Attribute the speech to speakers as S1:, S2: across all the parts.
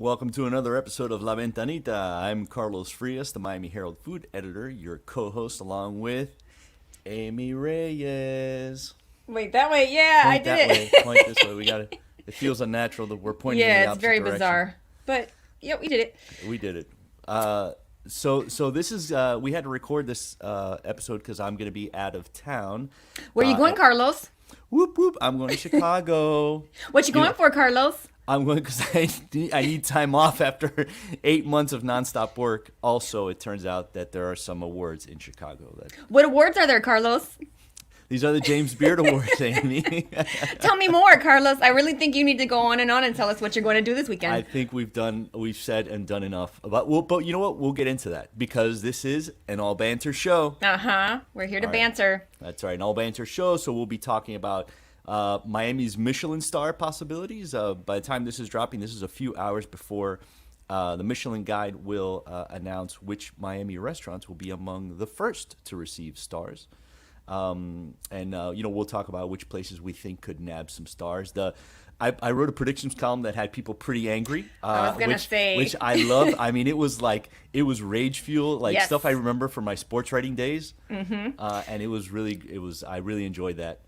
S1: Welcome to another episode of La Ventanita. I'm Carlos Frias, the Miami Herald food editor, your co-host, along with Amy Reyes.
S2: Wait, that way? Yeah, I
S1: Point
S2: did
S1: that
S2: it.
S1: way. Point this way. We got it. It feels unnatural that we're pointing in the
S2: Yeah, it's
S1: opposite
S2: very
S1: direction.
S2: bizarre. But, yeah, we did it.
S1: We did it. So this is we had to record this episode because I'm going to be out of town.
S2: Where you going, Carlos?
S1: Whoop whoop! I'm going to Chicago.
S2: What you going for, Carlos?
S1: I'm going because I need time off after 8 months of nonstop work. Also, it turns out that there are some awards in Chicago.
S2: What awards are there, Carlos?
S1: These are the James Beard Awards, Amy.
S2: Tell me more, Carlos. I really think you need to go on and tell us what you're going to do this weekend.
S1: I think we've said and done enough about. But you know what? We'll get into that because this is an all banter show.
S2: We're here to banter.
S1: That's right, an all banter show. So we'll be talking about Miami's Michelin star possibilities. By the time this is dropping, this is a few hours before the Michelin Guide will announce which Miami restaurants will be among the first to receive stars. We'll talk about which places we think could nab some stars. I wrote a predictions column that had people pretty angry.
S2: I was gonna say,
S1: which I love. I mean, it was rage fuel,
S2: Yes.
S1: stuff I remember from my sports writing days. Mm-hmm. And I really enjoyed that.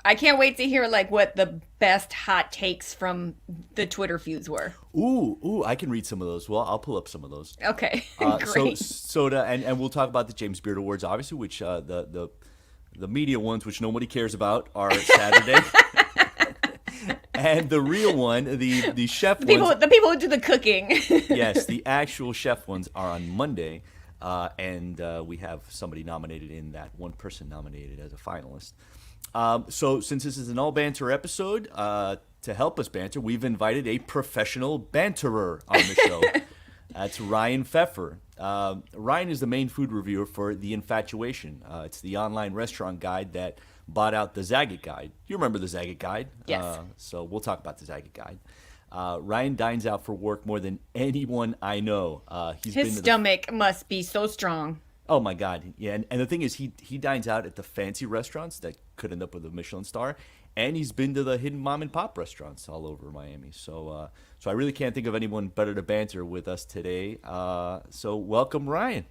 S2: I can't wait to hear what the best hot takes from the Twitter feuds were.
S1: Ooh, I can read some of those. Well, I'll pull up some of those.
S2: Okay, great.
S1: And we'll talk about the James Beard Awards, obviously, which the media ones, which nobody cares about, are Saturday. And the real one, the chef ones.
S2: The people who do the cooking.
S1: Yes, the actual chef ones are on Monday. And we have somebody nominated in that, one person nominated as a finalist. So since this is an all banter episode, to help us banter, we've invited a professional banterer on the show. That's Ryan Pfeffer. Ryan is the main food reviewer for The Infatuation. It's the online restaurant guide that bought out the Zagat Guide. You remember the Zagat Guide?
S2: Yes.
S1: So we'll talk about the Zagat Guide. Ryan dines out for work more than anyone I know.
S2: His stomach must be so strong.
S1: Oh my God, yeah, and the thing is, he dines out at the fancy restaurants that could end up with a Michelin star, and he's been to the hidden mom and pop restaurants all over Miami. So I really can't think of anyone better to banter with us today. So welcome, Ryan.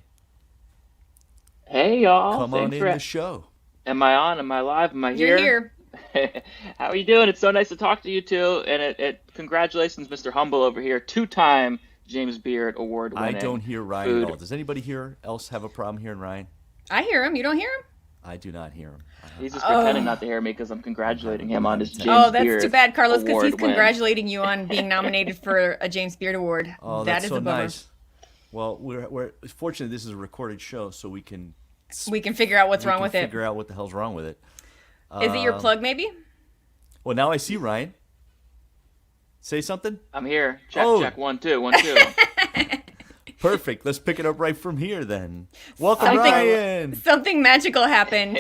S3: Hey y'all,
S1: Come on in the show.
S3: Am I on? Am I live? Am I here?
S2: You're here.
S3: How are you doing? It's so nice to talk to you two, and congratulations, Mr. Humble over here, two-time James Beard Award winning.
S1: I don't hear Ryan at all. Does anybody here else have a problem hearing Ryan?
S2: I hear him. You don't hear him?
S1: I do not hear him.
S3: He's just pretending not to hear me because I'm congratulating him on his James
S2: Oh, that's
S3: Beard
S2: too bad, Carlos, because he's
S3: Award win.
S2: congratulating you on being nominated for a James Beard Award.
S1: Oh,
S2: That
S1: that's
S2: is
S1: so
S2: a bummer.
S1: nice. Well, we're fortunate this is a recorded show, so we can
S2: Figure out what's wrong with it.
S1: figure out what the hell's wrong with it.
S2: Is it your plug, maybe?
S1: Well, now I see Ryan. Say something.
S3: I'm here.
S1: Oh.
S3: Check. 1 2 1 2.
S1: Perfect. Let's pick it up right from here then. Welcome, Ryan.
S2: Something magical happened.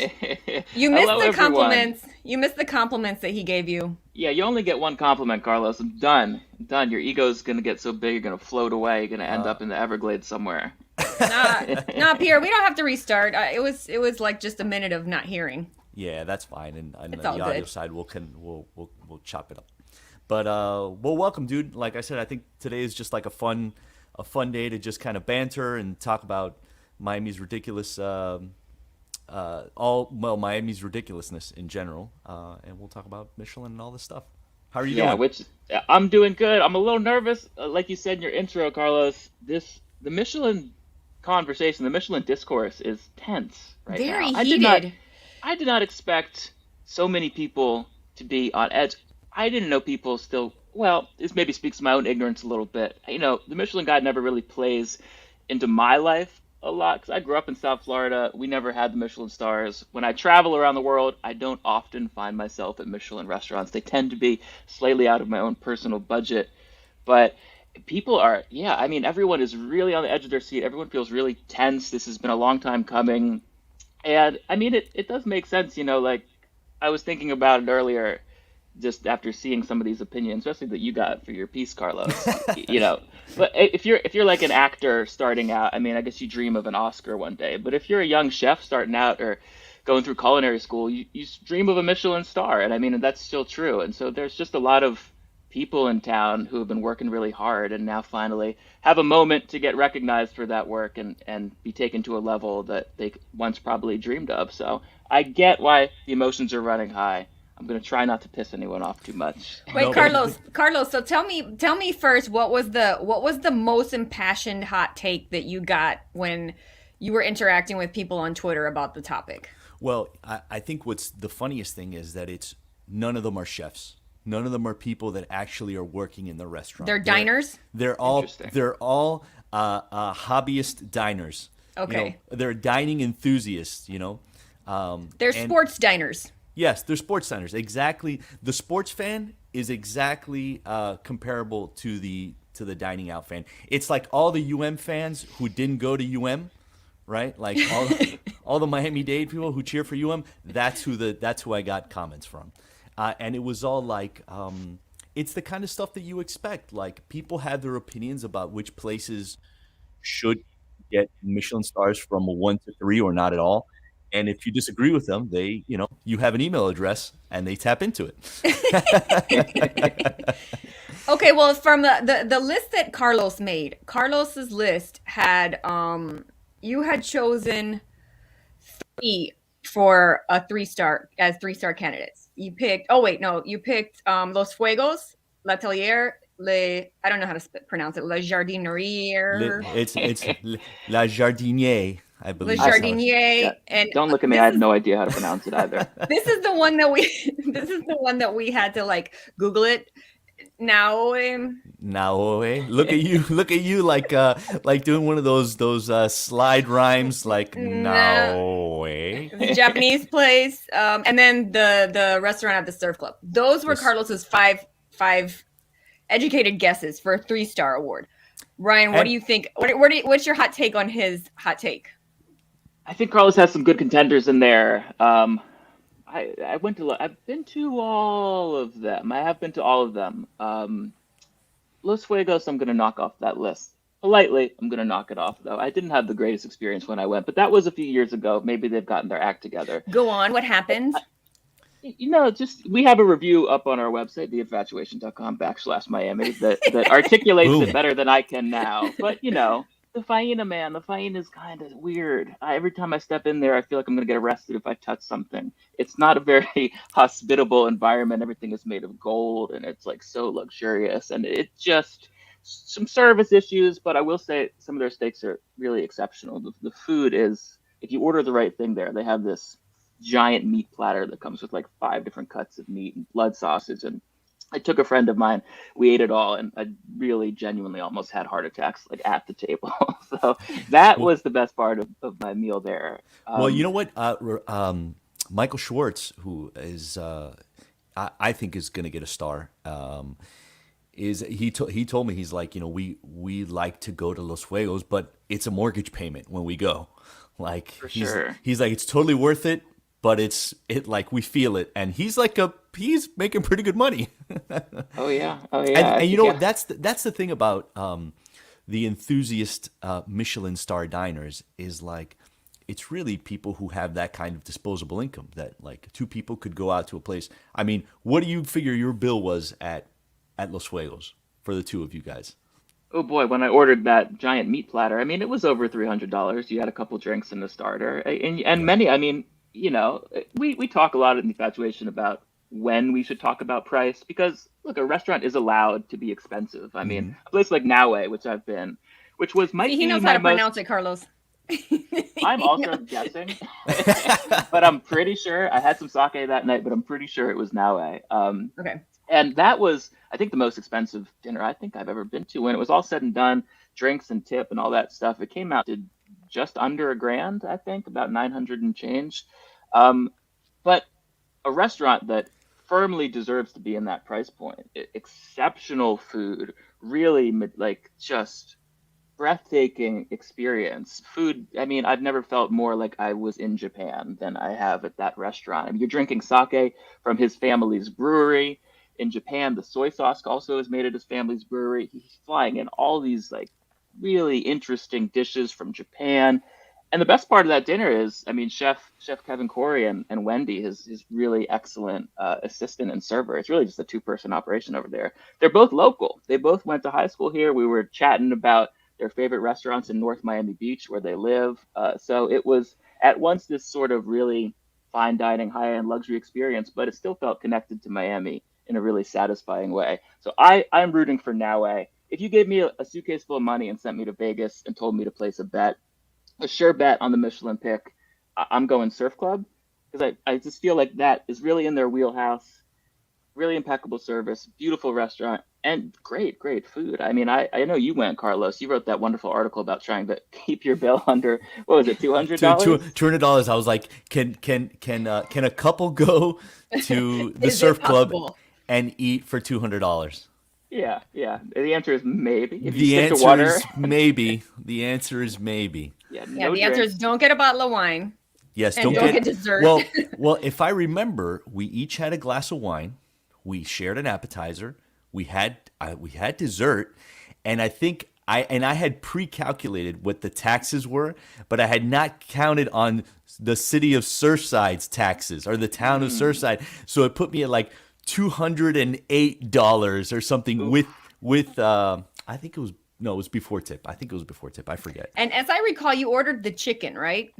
S2: You missed
S3: Hello,
S2: the
S3: everyone.
S2: compliments. You missed the compliments that he gave you.
S3: Yeah, you only get one compliment, Carlos. I'm done. Your ego's gonna get so big, you're gonna float away. You're gonna end up in the Everglades somewhere.
S2: Nah, Pierre, we don't have to restart. It was like just a minute of not hearing.
S1: Yeah, that's fine. And on
S2: It's
S1: the
S2: all
S1: audio
S2: good.
S1: side, we'll chop it up. But well, welcome, dude. Like I said, I think today is just like a fun day to just kind of banter and talk about Miami's ridiculous, Miami's ridiculousness in general, and we'll talk about Michelin and all this stuff. How are you doing?
S3: I'm doing good. I'm a little nervous, like you said in your intro, Carlos. The Michelin conversation, the Michelin discourse is tense right
S2: Very
S3: now.
S2: heated.
S3: I did not expect so many people to be on edge. I didn't know people still. Well, this maybe speaks to my own ignorance a little bit. The Michelin Guide never really plays into my life a lot because I grew up in South Florida. We never had the Michelin stars. When I travel around the world, I don't often find myself at Michelin restaurants. They tend to be slightly out of my own personal budget. But people are, everyone is really on the edge of their seat. Everyone feels really tense. This has been a long time coming. And it does make sense, I was thinking about it earlier, just after seeing some of these opinions, especially that you got for your piece, Carlos. But if you're like an actor starting out, I guess you dream of an Oscar one day. But if you're a young chef starting out or going through culinary school, you dream of a Michelin star, and that's still true. And so there's just a lot of people in town who have been working really hard and now finally have a moment to get recognized for that work and be taken to a level that they once probably dreamed of. So I get why the emotions are running high. I'm going to try not to piss anyone off too much.
S2: Wait,
S1: No,
S2: Carlos. So tell me first, what was the most impassioned hot take that you got when you were interacting with people on Twitter about the topic?
S1: well, I think what's the funniest thing is that it's none of them are chefs. None of them are people that actually are working in the restaurant.
S2: They're diners?
S1: They're all
S3: Interesting.
S1: hobbyist diners.
S2: Okay.
S1: They're dining enthusiasts.
S2: They're
S1: And-
S2: sports diners.
S1: Yes, they're sports diners. Exactly. The sports fan is exactly comparable to the dining out fan. It's like all the UM fans who didn't go to UM, right? Like all the Miami-Dade people who cheer for UM. That's who I got comments from, and it was all like, it's the kind of stuff that you expect. Like people have their opinions about which places should get Michelin stars from a 1 to 3 or not at all. And if you disagree with them, you have an email address and they tap into it.
S2: Okay, well, from the list that Carlos made, Carlos's list had you had chosen 3 for a 3-star as 3-star candidates. You picked you picked Los Fuegos, L'Atelier, I don't know how to pronounce it, Le Jardinier.
S1: It's La Jardinier, I
S2: Le
S1: believe.
S2: Jardinier,
S3: Yeah,
S2: and
S3: don't look at me. I have no idea how to pronounce it either.
S2: this is the one that we we had to like Google it. Now,
S1: Naoe. Look at you like doing one of those slide rhymes like Naoe.
S2: the Japanese place, and then the restaurant at the surf club. Those were
S1: Yes.
S2: Carlos's five educated guesses for a 3-star award. Ryan, what
S1: And-
S2: do you think? What's your hot take on his hot take?
S3: I think Carlos has some good contenders in there. I've been to all of them. I have been to all of them. Los Fuegos, I'm going to knock off that list. Politely, I'm going to knock it off, though. I didn't have the greatest experience when I went, but that was a few years ago. Maybe they've gotten their act together.
S2: Go on. What happened?
S3: We have a review up on our website, theinfatuation.com/Miami, that articulates
S1: Boom.
S3: it better than I can now. But, the Faena, man, the Faena is kind of weird. Every time I step in there, I feel like I'm going to get arrested if I touch something. It's not a very hospitable environment. Everything is made of gold, and it's like so luxurious. And it just some service issues, but I will say some of their steaks are really exceptional. The food is, if you order the right thing there, they have this giant meat platter that comes with like 5 different cuts of meat and blood sausage. And I took a friend of mine, we ate it all, and I really genuinely almost had heart attacks like at the table. So that was the best part of my meal there.
S1: Well, you know what? Michael Schwartz, who is I think is going to get a star, he told me, he's like, we like to go to Los Fuegos, but it's a mortgage payment when we go. Like
S3: sure.
S1: He's like, it's totally worth it, but it like we feel it, and he's making pretty good money.
S3: Oh yeah.
S1: And that's the thing about the enthusiast Michelin star diners is like, it's really people who have that kind of disposable income that like 2 people could go out to a place. I mean, what do you figure your bill was at Los Fuegos for the 2 of you guys?
S3: Oh boy, when I ordered that giant meat platter, I mean, it was over $300. You had a couple drinks and a starter, and many. I mean, we talk a lot in the Infatuation about when we should talk about price, because look, a restaurant is allowed to be expensive. I mean, a place like Naue, which I've been, which might
S2: See,
S3: be
S2: he knows
S3: my
S2: how to
S3: most.
S2: pronounce it, Carlos.
S3: I'm also guessing, but I'm pretty sure I had some sake that night, but I'm pretty sure it was Naue.
S2: Okay.
S3: And that was, I think, the most expensive dinner I think I've ever been to. When it was all said and done, drinks and tip and all that stuff, it came out to just under $1,000, I think, about 900 and change. But a restaurant that firmly deserves to be in that price point. Exceptional food, really like just breathtaking experience. Food, I mean, I've never felt more like I was in Japan than I have at that restaurant. I mean, you're drinking sake from his family's brewery. In Japan, the soy sauce also is made at his family's brewery. He's flying in all these like really interesting dishes from Japan. And the best part of that dinner is, I mean, Chef Kevin Corey and Wendy, his really excellent assistant and server. It's really just a two-person operation over there. They're both local. They both went to high school here. We were chatting about their favorite restaurants in North Miami Beach, where they live. So it was at once this sort of really fine dining, high-end luxury experience, but it still felt connected to Miami in a really satisfying way. So I'm rooting for Naue. If you gave me a suitcase full of money and sent me to Vegas and told me to place a sure bet on the Michelin pick, I'm going Surf Club, because I just feel like that is really in their wheelhouse. Really impeccable service, beautiful restaurant, and great food. I mean, I know you went, Carlos. You wrote that wonderful article about trying to keep your bill under, what was it, $200?
S1: $200. I was like, can a couple go to the
S2: Is
S1: surf
S2: it
S1: club
S2: possible?
S1: and eat for $200?
S3: Yeah. The answer is maybe. If you
S1: The
S3: stick to
S1: answer
S3: water,
S1: is maybe. The answer is maybe.
S3: yeah,
S2: Yeah,
S3: no
S2: the answer
S3: drinks.
S2: is don't get a bottle of wine
S1: Yes,
S2: and don't get dessert.
S1: well, if I remember, we each had a glass of wine. We shared an appetizer. We had dessert, and I had pre-calculated what the taxes were, but I had not counted on the city of Surfside's taxes or the town of Surfside. So it put me at like $208 or something with I think it was no, it was before tip. I think it was before tip. I forget.
S2: And as I recall, you ordered the chicken, right?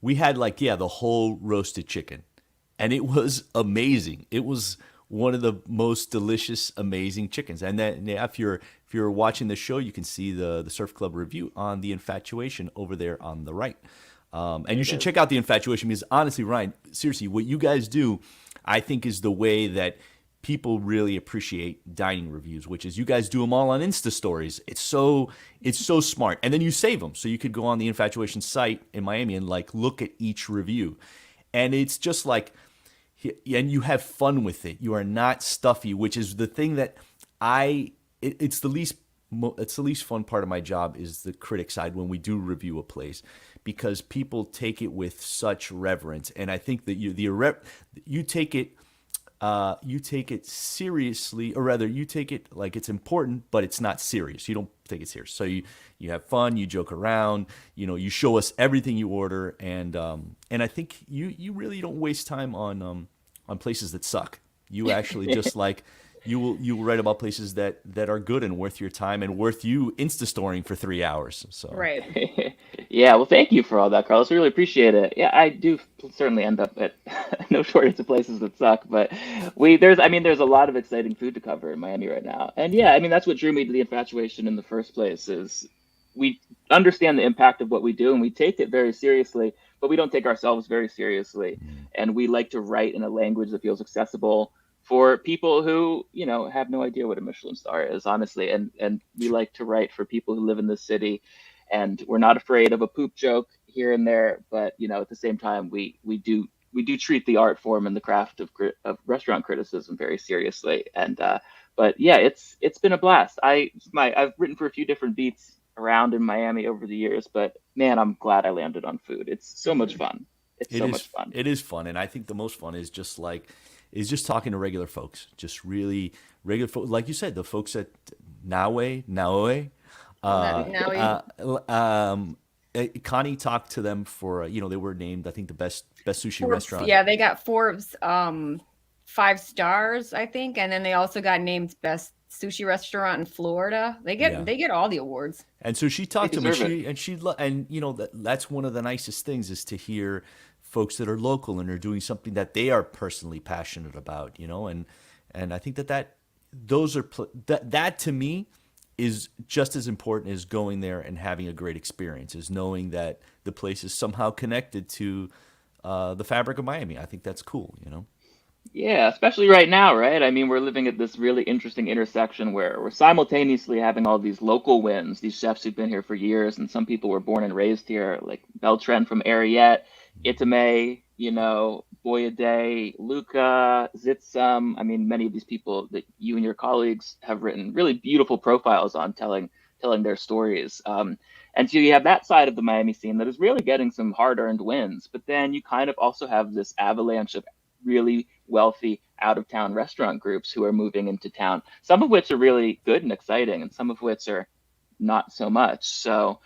S1: We had the whole roasted chicken, and it was amazing. It was one of the most delicious, amazing chickens. And then if you're watching the show, you can see the Surf Club review on The Infatuation over there on the right. And you should check out The Infatuation, because honestly, Ryan, seriously, what you guys do, I think, is the way that people really appreciate dining reviews, which is you guys do them all on Insta stories. It's so smart. And then you save them. So you could go on the Infatuation site in Miami and like look at each review. And it's just like, and you have fun with it. You are not stuffy, which is the thing that it's the least fun part of my job, is the critic side when we do review a place, because people take it with such reverence. And I think that you take it seriously, or rather you take it like it's important, but it's not serious. You don't take it serious. So you have fun, you joke around, you show us everything you order. And I think you really don't waste time on places that suck. You actually just like, you will write about places that are good and worth your time and worth you Insta-storing for 3 hours. So
S2: Right.
S3: Yeah, well, thank you for all that, Carlos. We really appreciate it. Yeah, I do certainly end up at no shortage of places that suck, but there's a lot of exciting food to cover in Miami right now. And yeah, I mean, that's what drew me to The Infatuation in the first place, is we understand the impact of what we do and we take it very seriously, but we don't take ourselves very seriously. And we like to write in a language that feels accessible for people who, have no idea what a Michelin star is, honestly. And we like to write for people who live in the city, and we're not afraid of a poop joke here and there. But, at the same time, we do treat the art form and the craft of restaurant criticism very seriously. And, but yeah, it's been a blast. I've written for a few different beats around in Miami over the years, but man, I'm glad I landed on food. It's so much fun. Much fun.
S1: It is fun. And I think the most fun is just talking to regular folks, just really regular folks. Like you said, the folks at Naue. Connie talked to them for, they were named, I think, the best sushi
S2: Forbes,
S1: restaurant.
S2: Yeah, they got Forbes 5 stars, I think, and then they also got named best sushi restaurant in Florida. They get all the awards.
S1: And so she talked to me, that's one of the nicest things, is to hear folks that are local and are doing something that they are personally passionate about, and I think that to me is just as important as going there and having a great experience, is knowing that the place is somehow connected to the fabric of Miami. I think that's cool,
S3: Yeah, especially right now, right? I mean, we're living at this really interesting intersection where we're simultaneously having all these local wins, these chefs who've been here for years, and some people were born and raised here, like Beltran from Ariete, Itame, Boyade, Luca, Zitsum. I mean, many of these people that you and your colleagues have written really beautiful profiles on, telling their stories. And so you have that side of the Miami scene that is really getting some hard-earned wins, but then you kind of also have this avalanche of really wealthy out-of-town restaurant groups who are moving into town, some of which are really good and exciting, and some of which are not so much. So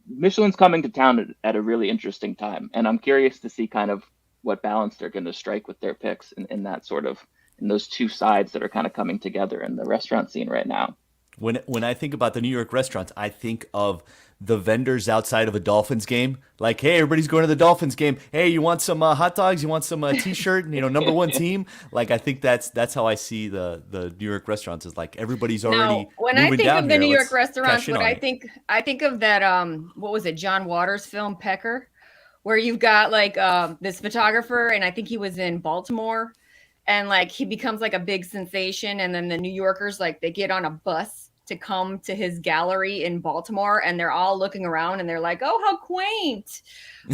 S3: Michelin's coming to town at a really interesting time, and I'm curious to see kind of what balance they're going to strike with their picks in that sort of in those two sides that are kind of coming together in the restaurant scene right now.
S1: When I think about the New York restaurants, I think of the vendors outside of a Dolphins game. Like, hey, everybody's going to the Dolphins game. Hey, you want some hot dogs? You want some T-shirt? Number one team. Like, I think that's how I see the New York restaurants. Is like everybody's already
S2: Now, when
S1: moving
S2: I think
S1: down
S2: of the
S1: here.
S2: New
S1: Let's
S2: York restaurants,
S1: cash in
S2: what
S1: on
S2: I
S1: it.
S2: think of that what was it, John Waters film Pecker, where you've got like this photographer, and I think he was in Baltimore, and like he becomes like a big sensation, and then the New Yorkers, like, they get on a bus to come to his gallery in Baltimore, and they're all looking around and they're like, oh, how quaint.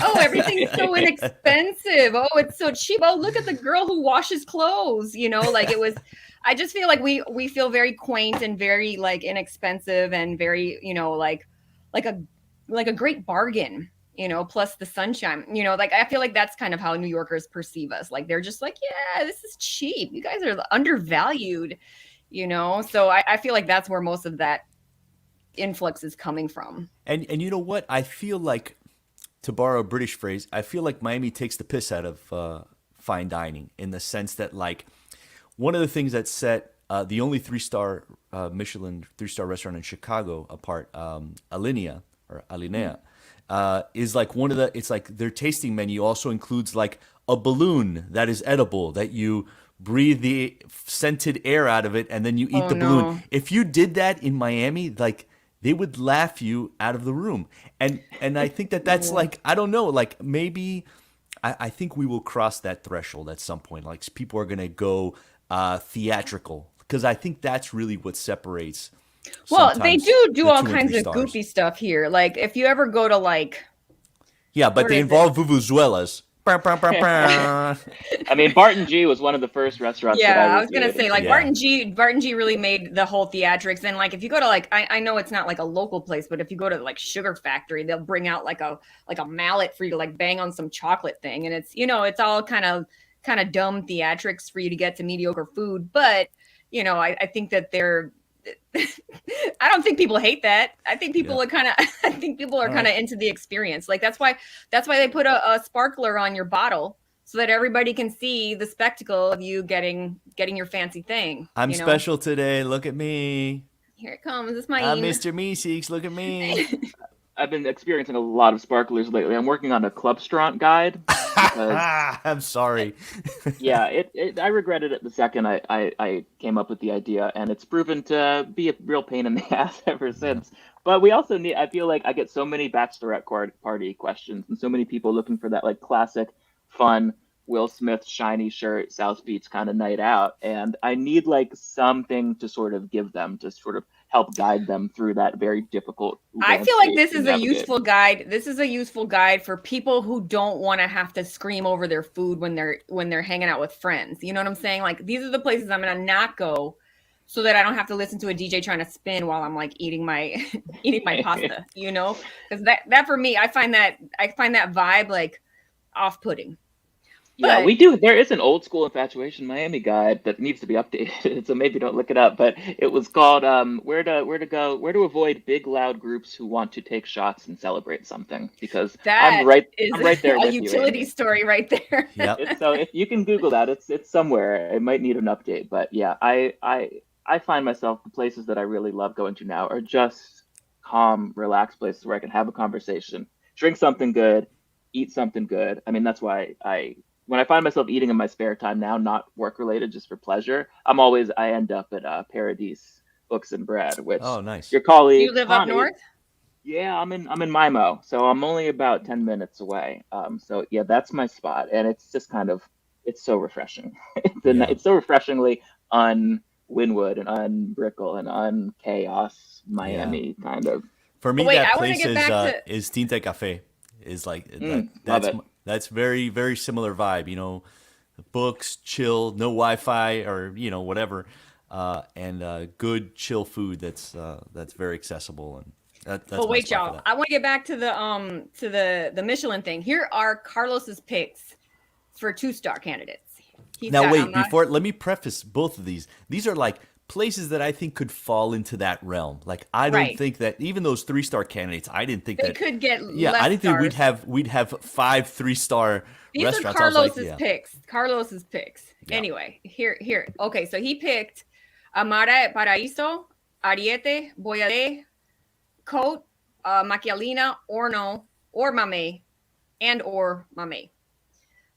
S2: Oh, everything's so inexpensive. Oh, it's so cheap. Oh, look at the girl who washes clothes. Like it was, I just feel like we feel very quaint and very like inexpensive and very, like a great bargain, plus the sunshine, like I feel like that's kind of how New Yorkers perceive us. Like they're just like, yeah, this is cheap. You guys are undervalued, So I feel like that's where most of that influx is coming from.
S1: And you know what? I feel like, to borrow a British phrase, I feel like Miami takes the piss out of fine dining in the sense that, like, one of the things that set the only three-star Michelin three-star restaurant in Chicago apart, Alinea, is like it's like their tasting menu also includes like a balloon that is edible, that you breathe the scented air out of it and then you eat the balloon.
S2: No.
S1: If you did that in Miami, like, they would laugh you out of the room. And I think that's like, I don't know, like maybe I think we will cross that threshold at some point. Like people are going to go theatrical, because I think that's really what separates.
S2: Well, they do
S1: the
S2: all
S1: 2 and
S2: kinds
S1: 3
S2: of
S1: stars.
S2: goofy stuff here. Like if you ever go to like,
S1: Yeah, but
S2: What
S1: they
S2: is
S1: involve vuvuzelas.
S3: I mean, Barton G was one of the first restaurants. that
S2: yeah, I was gonna
S3: really
S2: say like
S1: Yeah.
S2: Barton G really made the whole theatrics. And like if you go to like, I know it's not like a local place, but if you go to like Sugar Factory, they'll bring out like a mallet for you to like bang on some chocolate thing, and it's it's all kind of dumb theatrics for you to get to mediocre food. But I think that they're I don't think people hate that. I think people are kind of I think people are kind of into the experience. Like that's why they put a sparkler on your bottle, so that everybody can see the spectacle of you getting your fancy thing.
S1: I'm special today. Look at me.
S2: Here it comes. It's mine.
S1: I'm Mr. Meeseeks. Look at me.
S3: I've been experiencing a lot of sparklers lately. I'm working on a clubstront guide.
S1: I'm sorry.
S3: Yeah, I regretted it the second I came up with the idea, and it's proven to be a real pain in the ass ever since. But we also need, I feel like I get so many bachelorette party questions and so many people looking for that like classic, fun, Will Smith shiny shirt, South Beach kind of night out. And I need like something to sort of give them, to sort of help guide them through that very difficult.
S2: I feel like this
S3: landscape
S2: is
S3: to
S2: a
S3: navigate.
S2: useful guide. This is a useful guide for people who don't want to have to scream over their food when they're hanging out with friends. You know what I'm saying? Like these are the places I'm gonna not go, so that I don't have to listen to a DJ trying to spin while I'm like eating my pasta. Because that for me, I find that vibe like off-putting.
S3: Yeah,
S2: But-
S3: we do. There is an old school infatuation Miami guide that needs to be updated, so maybe don't look it up. But it was called where to avoid big loud groups who want to take shots and celebrate something. Because I'm right there
S2: a
S3: with
S2: utility
S3: you,
S2: story right there.
S1: Yep.
S3: So if you can Google that, it's somewhere. It might need an update, but yeah, I find myself, the places that I really love going to now are just calm, relaxed places where I can have a conversation, drink something good, eat something good. I mean, that's why when I find myself eating in my spare time now, not work related, just for pleasure, I end up at Paradise Books and Bread, which
S1: Nice.
S3: your colleague.
S2: Do you live up
S3: Connie-
S2: north?
S3: Yeah, I'm in Mimo, so I'm only about 10 minutes away. So yeah, that's my spot, and it's just it's so refreshing. It's so refreshingly un-Wynwood and un-Brickell and un-chaos Miami kind of.
S1: For me,
S2: Wait,
S1: that
S2: I wanna
S1: place
S2: get back to-
S1: is Tinta Cafe. Is like
S3: love it.
S1: that's very, very similar vibe. Books, chill, no Wi-Fi or whatever, and good chill food that's very accessible, and that's.
S2: But
S1: my
S2: wait,
S1: spot for
S2: y'all.
S1: that.
S2: I want to get back to the Michelin thing. Here are Carlos's picks for 2-star candidates.
S1: Now wait, let me preface both of these. These are like places that I think could fall into that realm. Like I don't
S2: Right.
S1: think that even those 3-star candidates, I didn't think
S2: They
S1: that.
S2: could get
S1: Yeah, I
S2: less
S1: didn't think
S2: stars.
S1: we'd have 5 3-star
S2: These are
S1: restaurants. I was like,
S2: Carlos's
S1: yeah,
S2: picks. Carlos's picks.
S1: yeah.
S2: Anyway, here. Okay, so he picked Amara Paraíso, Ariete, Boyade, Cote, Machialina, Orno, or Mame, and or Mame.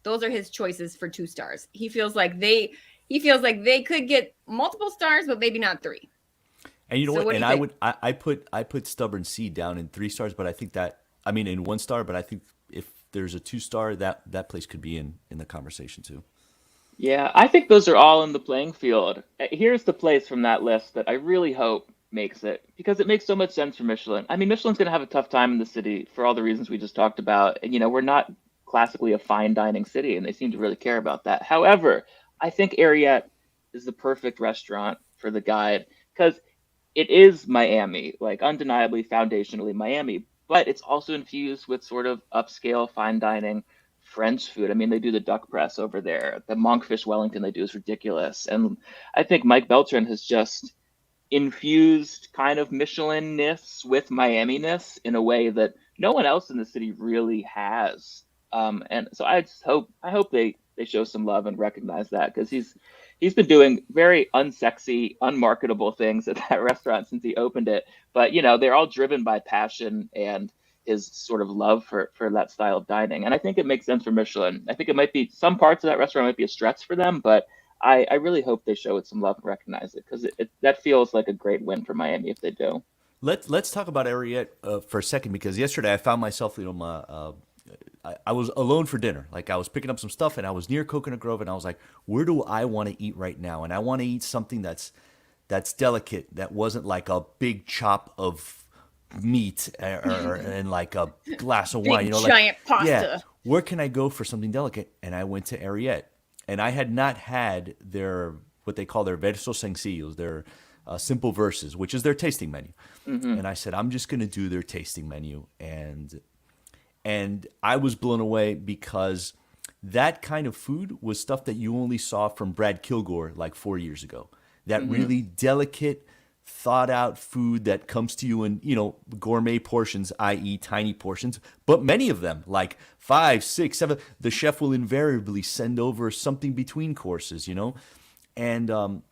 S2: Those are his choices for 2 stars. He feels like they could get multiple stars, but maybe not 3.
S1: And you know
S2: So
S1: what?
S2: what do
S1: And
S2: you think?
S1: I put Stubborn Seed down in 3 stars, but I think that I mean in 1 star, but I think if there's a 2-star, that place could be in the conversation too.
S3: Yeah, I think those are all in the playing field. Here's the place from that list that I really hope makes it because it makes so much sense for Michelin. I mean, Michelin's going to have a tough time in the city for all the reasons we just talked about. And, we're not classically a fine dining city, and they seem to really care about that. However, I think Ariete is the perfect restaurant for the guide because it is Miami, like undeniably foundationally Miami, but it's also infused with sort of upscale fine dining French food. I mean, they do the duck press over there. The monkfish Wellington they do is ridiculous. And I think Mike Beltran has just infused kind of Michelin-ness with Miami-ness in a way that no one else in the city really has. And so I hope they show some love and recognize that because he's been doing very unsexy, unmarketable things at that restaurant since he opened it. But they're all driven by passion and his sort of love for that style of dining. And I think it makes sense for Michelin. I think it might be some parts of that restaurant might be a stretch for them, but I really hope they show it some love and recognize it because that feels like a great win for Miami if they do.
S1: Let's talk about Ariete for a second because yesterday I found myself, I was alone for dinner. Like I was picking up some stuff and I was near Coconut Grove and I was like, where do I want to eat right now? And I want to eat something that's delicate, that wasn't like a big chop of meat and like a glass of wine.
S2: Big
S1: Like
S2: giant
S1: yeah,
S2: pasta.
S1: where can I go for something delicate? And I went to Ariete, and I had not had their what they call their versos sencillos, their simple verses, which is their tasting menu.
S3: Mm-hmm.
S1: And I said, I'm just going to do their tasting menu, and I was blown away because that kind of food was stuff that you only saw from Brad Kilgore like 4 years ago. That
S3: Mm-hmm.
S1: really delicate, thought out food that comes to you in, gourmet portions, i.e. tiny portions, but many of them, like 5, 6, 7, the chef will invariably send over something between courses, and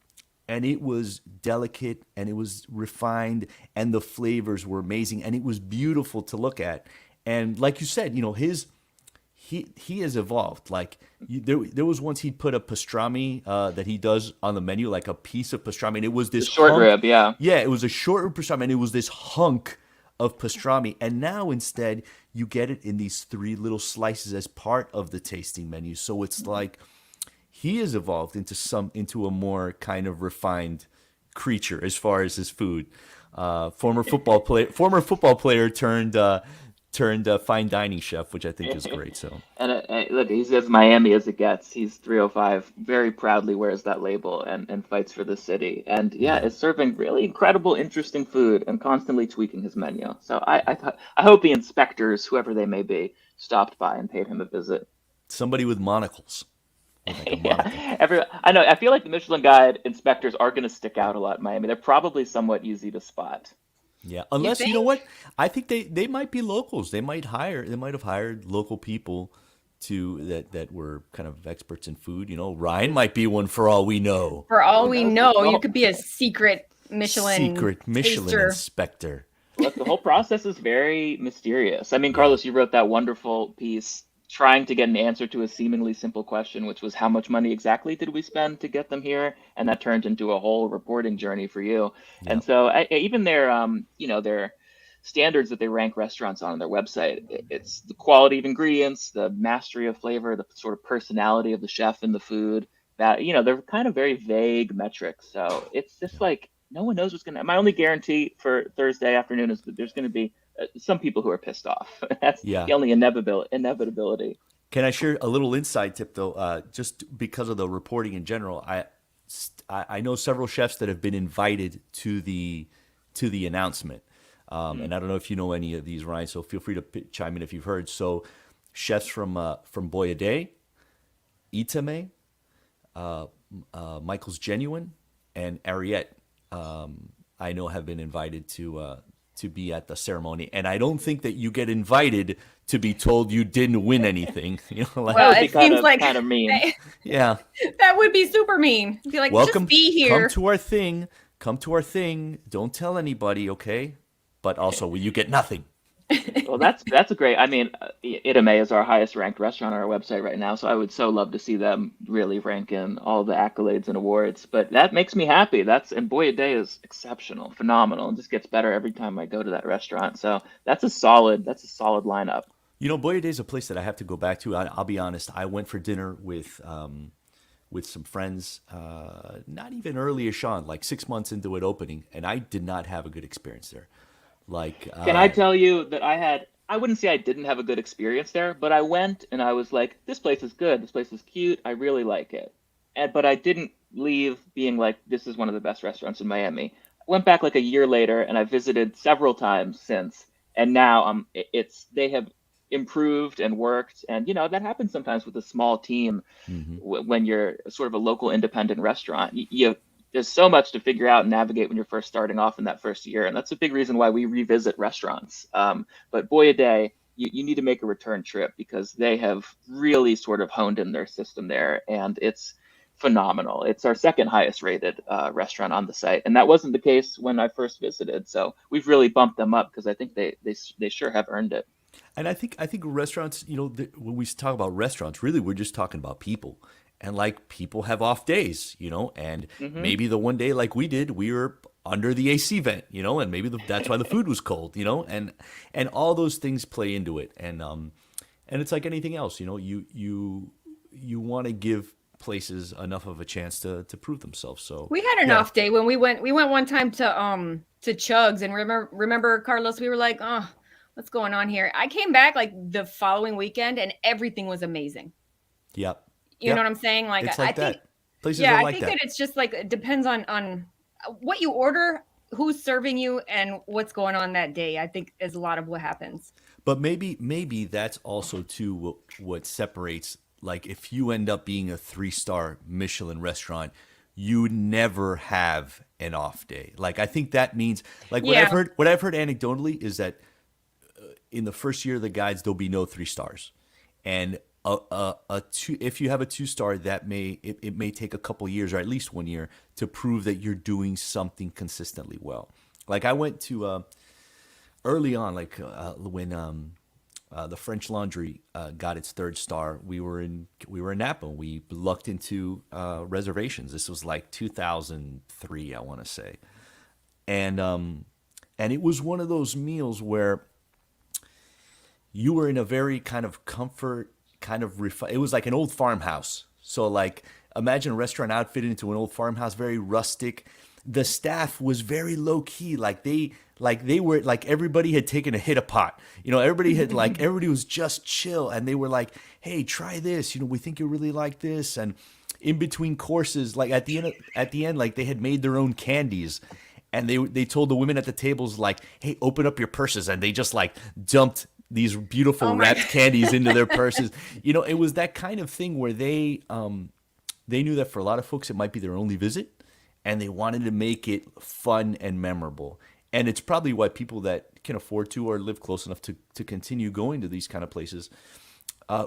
S1: it was delicate and it was refined and the flavors were amazing and it was beautiful to look at. And like you said, he has evolved. Like there was once he'd put a pastrami that he does on the menu, like a piece of pastrami, and it was
S3: The
S1: this
S3: short
S1: hunk.
S3: rib, yeah.
S1: Yeah, it was a short rib pastrami, and it was this hunk of pastrami. And now instead, you get it in these 3 little slices as part of the tasting menu. So it's like he has evolved into a more kind of refined creature as far as his food. Former football player turned fine dining chef, which I think is great. So
S3: And look, he's as Miami as it gets. He's 305, very proudly wears that label and fights for the city. And yeah,
S1: yeah,
S3: is serving really incredible, interesting food and constantly tweaking his menu. So I hope the inspectors, whoever they may be, stopped by and paid him a visit.
S1: somebody with monocles, with like a monocle.
S3: Yeah, I know. I feel like the Michelin Guide inspectors are going to stick out a lot in Miami. They're probably somewhat easy to spot.
S1: Yeah,
S2: You
S1: unless you know
S2: think?
S1: what, I think they might be locals. They might have hired local people that were kind of experts in food. Ryan might be one for all we know.
S2: For all
S3: Who
S2: we
S3: knows?
S2: know, you could be a secret Michelin
S1: Secret Michelin
S2: taster.
S1: inspector.
S3: Look, the whole process is very mysterious. I mean, Carlos, you wrote that wonderful piece trying to get an answer to a seemingly simple question, which was how much money exactly did we spend to get them here? And that turned into a whole reporting journey for you.
S1: Yeah.
S3: And so even their standards that they rank restaurants on their website, it's the quality of ingredients, the mastery of flavor, the sort of personality of the chef in the food. That they're kind of very vague metrics. So it's just like no one knows what's going to. My only guarantee for Thursday afternoon is that there's going to be some people who are pissed off. That's
S1: Yeah.
S3: the only inevitability.
S1: Can I share a little inside tip though? Just because of the reporting in general, I know several chefs that have been invited to the announcement, and I don't know if you know any of these, Ryan. So feel free to chime in if you've heard. So chefs from Boyade, Itame, Michael's Genuine, and Ariette, I know, have been invited to be at the ceremony, and I don't think that you get invited to be told you didn't win anything. You know, like,
S2: Well,
S3: That would be
S2: it seems like
S3: kind of mean.
S1: yeah,
S2: that would be super mean. Be like,
S1: welcome,
S2: just be
S1: come
S2: here.
S1: to our thing, don't tell anybody, okay? But also, you get nothing.
S3: Well, that's a great. I mean, Itame is our highest ranked restaurant on our website right now, so I would so love to see them really rank in all the accolades and awards. But that makes me happy. And Boy a Day is exceptional, phenomenal, and just gets better every time I go to that restaurant. So that's a solid lineup.
S1: You know, Boya Day is a place that I have to go back to. I'll be honest. I went for dinner with some friends, not even early-ish on, like 6 months into it opening, and I did not have a good experience there. Like,
S3: Can I tell you that I wouldn't say I didn't have a good experience there, but I went and I was like, this place is good. This place is cute. I really like it. But I didn't leave being like, this is one of the best restaurants in Miami. I went back like a year later and I visited several times since. And now they have improved and worked. And, that happens sometimes with a small team when you're sort of a local independent restaurant. There's so much to figure out and navigate when you're first starting off in that first year. And that's a big reason why we revisit restaurants. But Boy a Day, you need to make a return trip because they have really sort of honed in their system there. And it's phenomenal. It's our second highest rated restaurant on the site. And that wasn't the case when I first visited. So we've really bumped them up because I think they sure have earned it.
S1: And I think restaurants, when we talk about restaurants, really we're just talking about people. And like people have off days, and maybe the one day like we did, we were under the AC vent, and maybe that's why the food was cold, and all those things play into it. And it's like anything else, you want to give places enough of a chance to prove themselves. So
S2: We had an off day when we went one time to Chugs, and remember Carlos, we were like, oh, what's going on here? I came back like the following weekend and everything was amazing.
S1: Yep.
S2: You know what I'm saying? Like,
S1: It's like
S2: I think,
S1: that. Places are
S2: I
S1: like
S2: think
S1: that.
S2: that it's just like, it depends on what you order, who's serving you, and what's going on that day. I think is a lot of what happens.
S1: But maybe that's also too what separates. Like if you end up being a 3-star Michelin restaurant, you never have an off day. Like I think that means like what I've heard anecdotally is that in the first year of the guides there'll be no 3 stars, and if you have a 2-star, that it may take a couple years or at least 1 year to prove that you're doing something consistently well. Like I went to early on, like when the French Laundry got its 3rd star. We were in Napa. We lucked into reservations. This was like 2003, I want to say, and it was one of those meals where you were in a very kind of comfort. It was like an old farmhouse. So like imagine a restaurant outfitted into an old farmhouse, very rustic. The staff was very low key. Like they were like everybody had taken a hit of pot. Everybody was just chill, and they were like, "Hey, try this. We think you'll really like this." And in between courses, like at the end, like they had made their own candies. And they told the women at the tables like, "Hey, open up your purses," and they just like dumped these beautiful wrapped candies into their purses. It was that kind of thing where they knew that for a lot of folks it might be their only visit, and they wanted to make it fun and memorable. And it's probably why people that can afford to or live close enough to continue going to these kind of places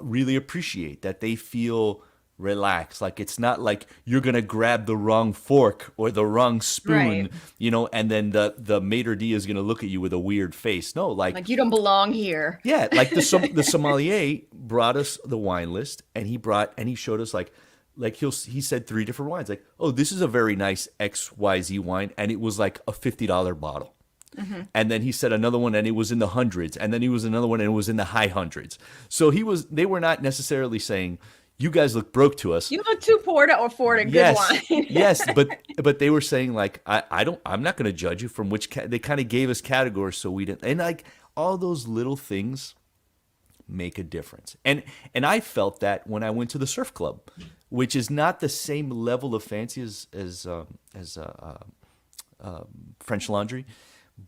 S1: really appreciate that they feel relaxed. Like it's not like you're gonna grab the wrong fork or the wrong spoon,
S2: Right.
S1: and then the maitre d is gonna look at you with a weird face. No,
S2: Like you don't belong here.
S1: yeah, like the sommelier brought us the wine list, and he showed us like he said 3 different wines. Like, oh, this is a very nice XYZ wine, and it was like a $50 bottle. Mm-hmm. And then he said another one, and it was in the hundreds. And then he was another one, and it was in the high hundreds. So they were not necessarily saying, you guys look broke to us.
S2: You look too poor to afford a good wine.
S1: Yes, but they were saying like, I'm not going to judge you from which they kind of gave us categories, so we didn't. And like all those little things make a difference. And I felt that when I went to the surf club, which is not the same level of fancy as French Laundry,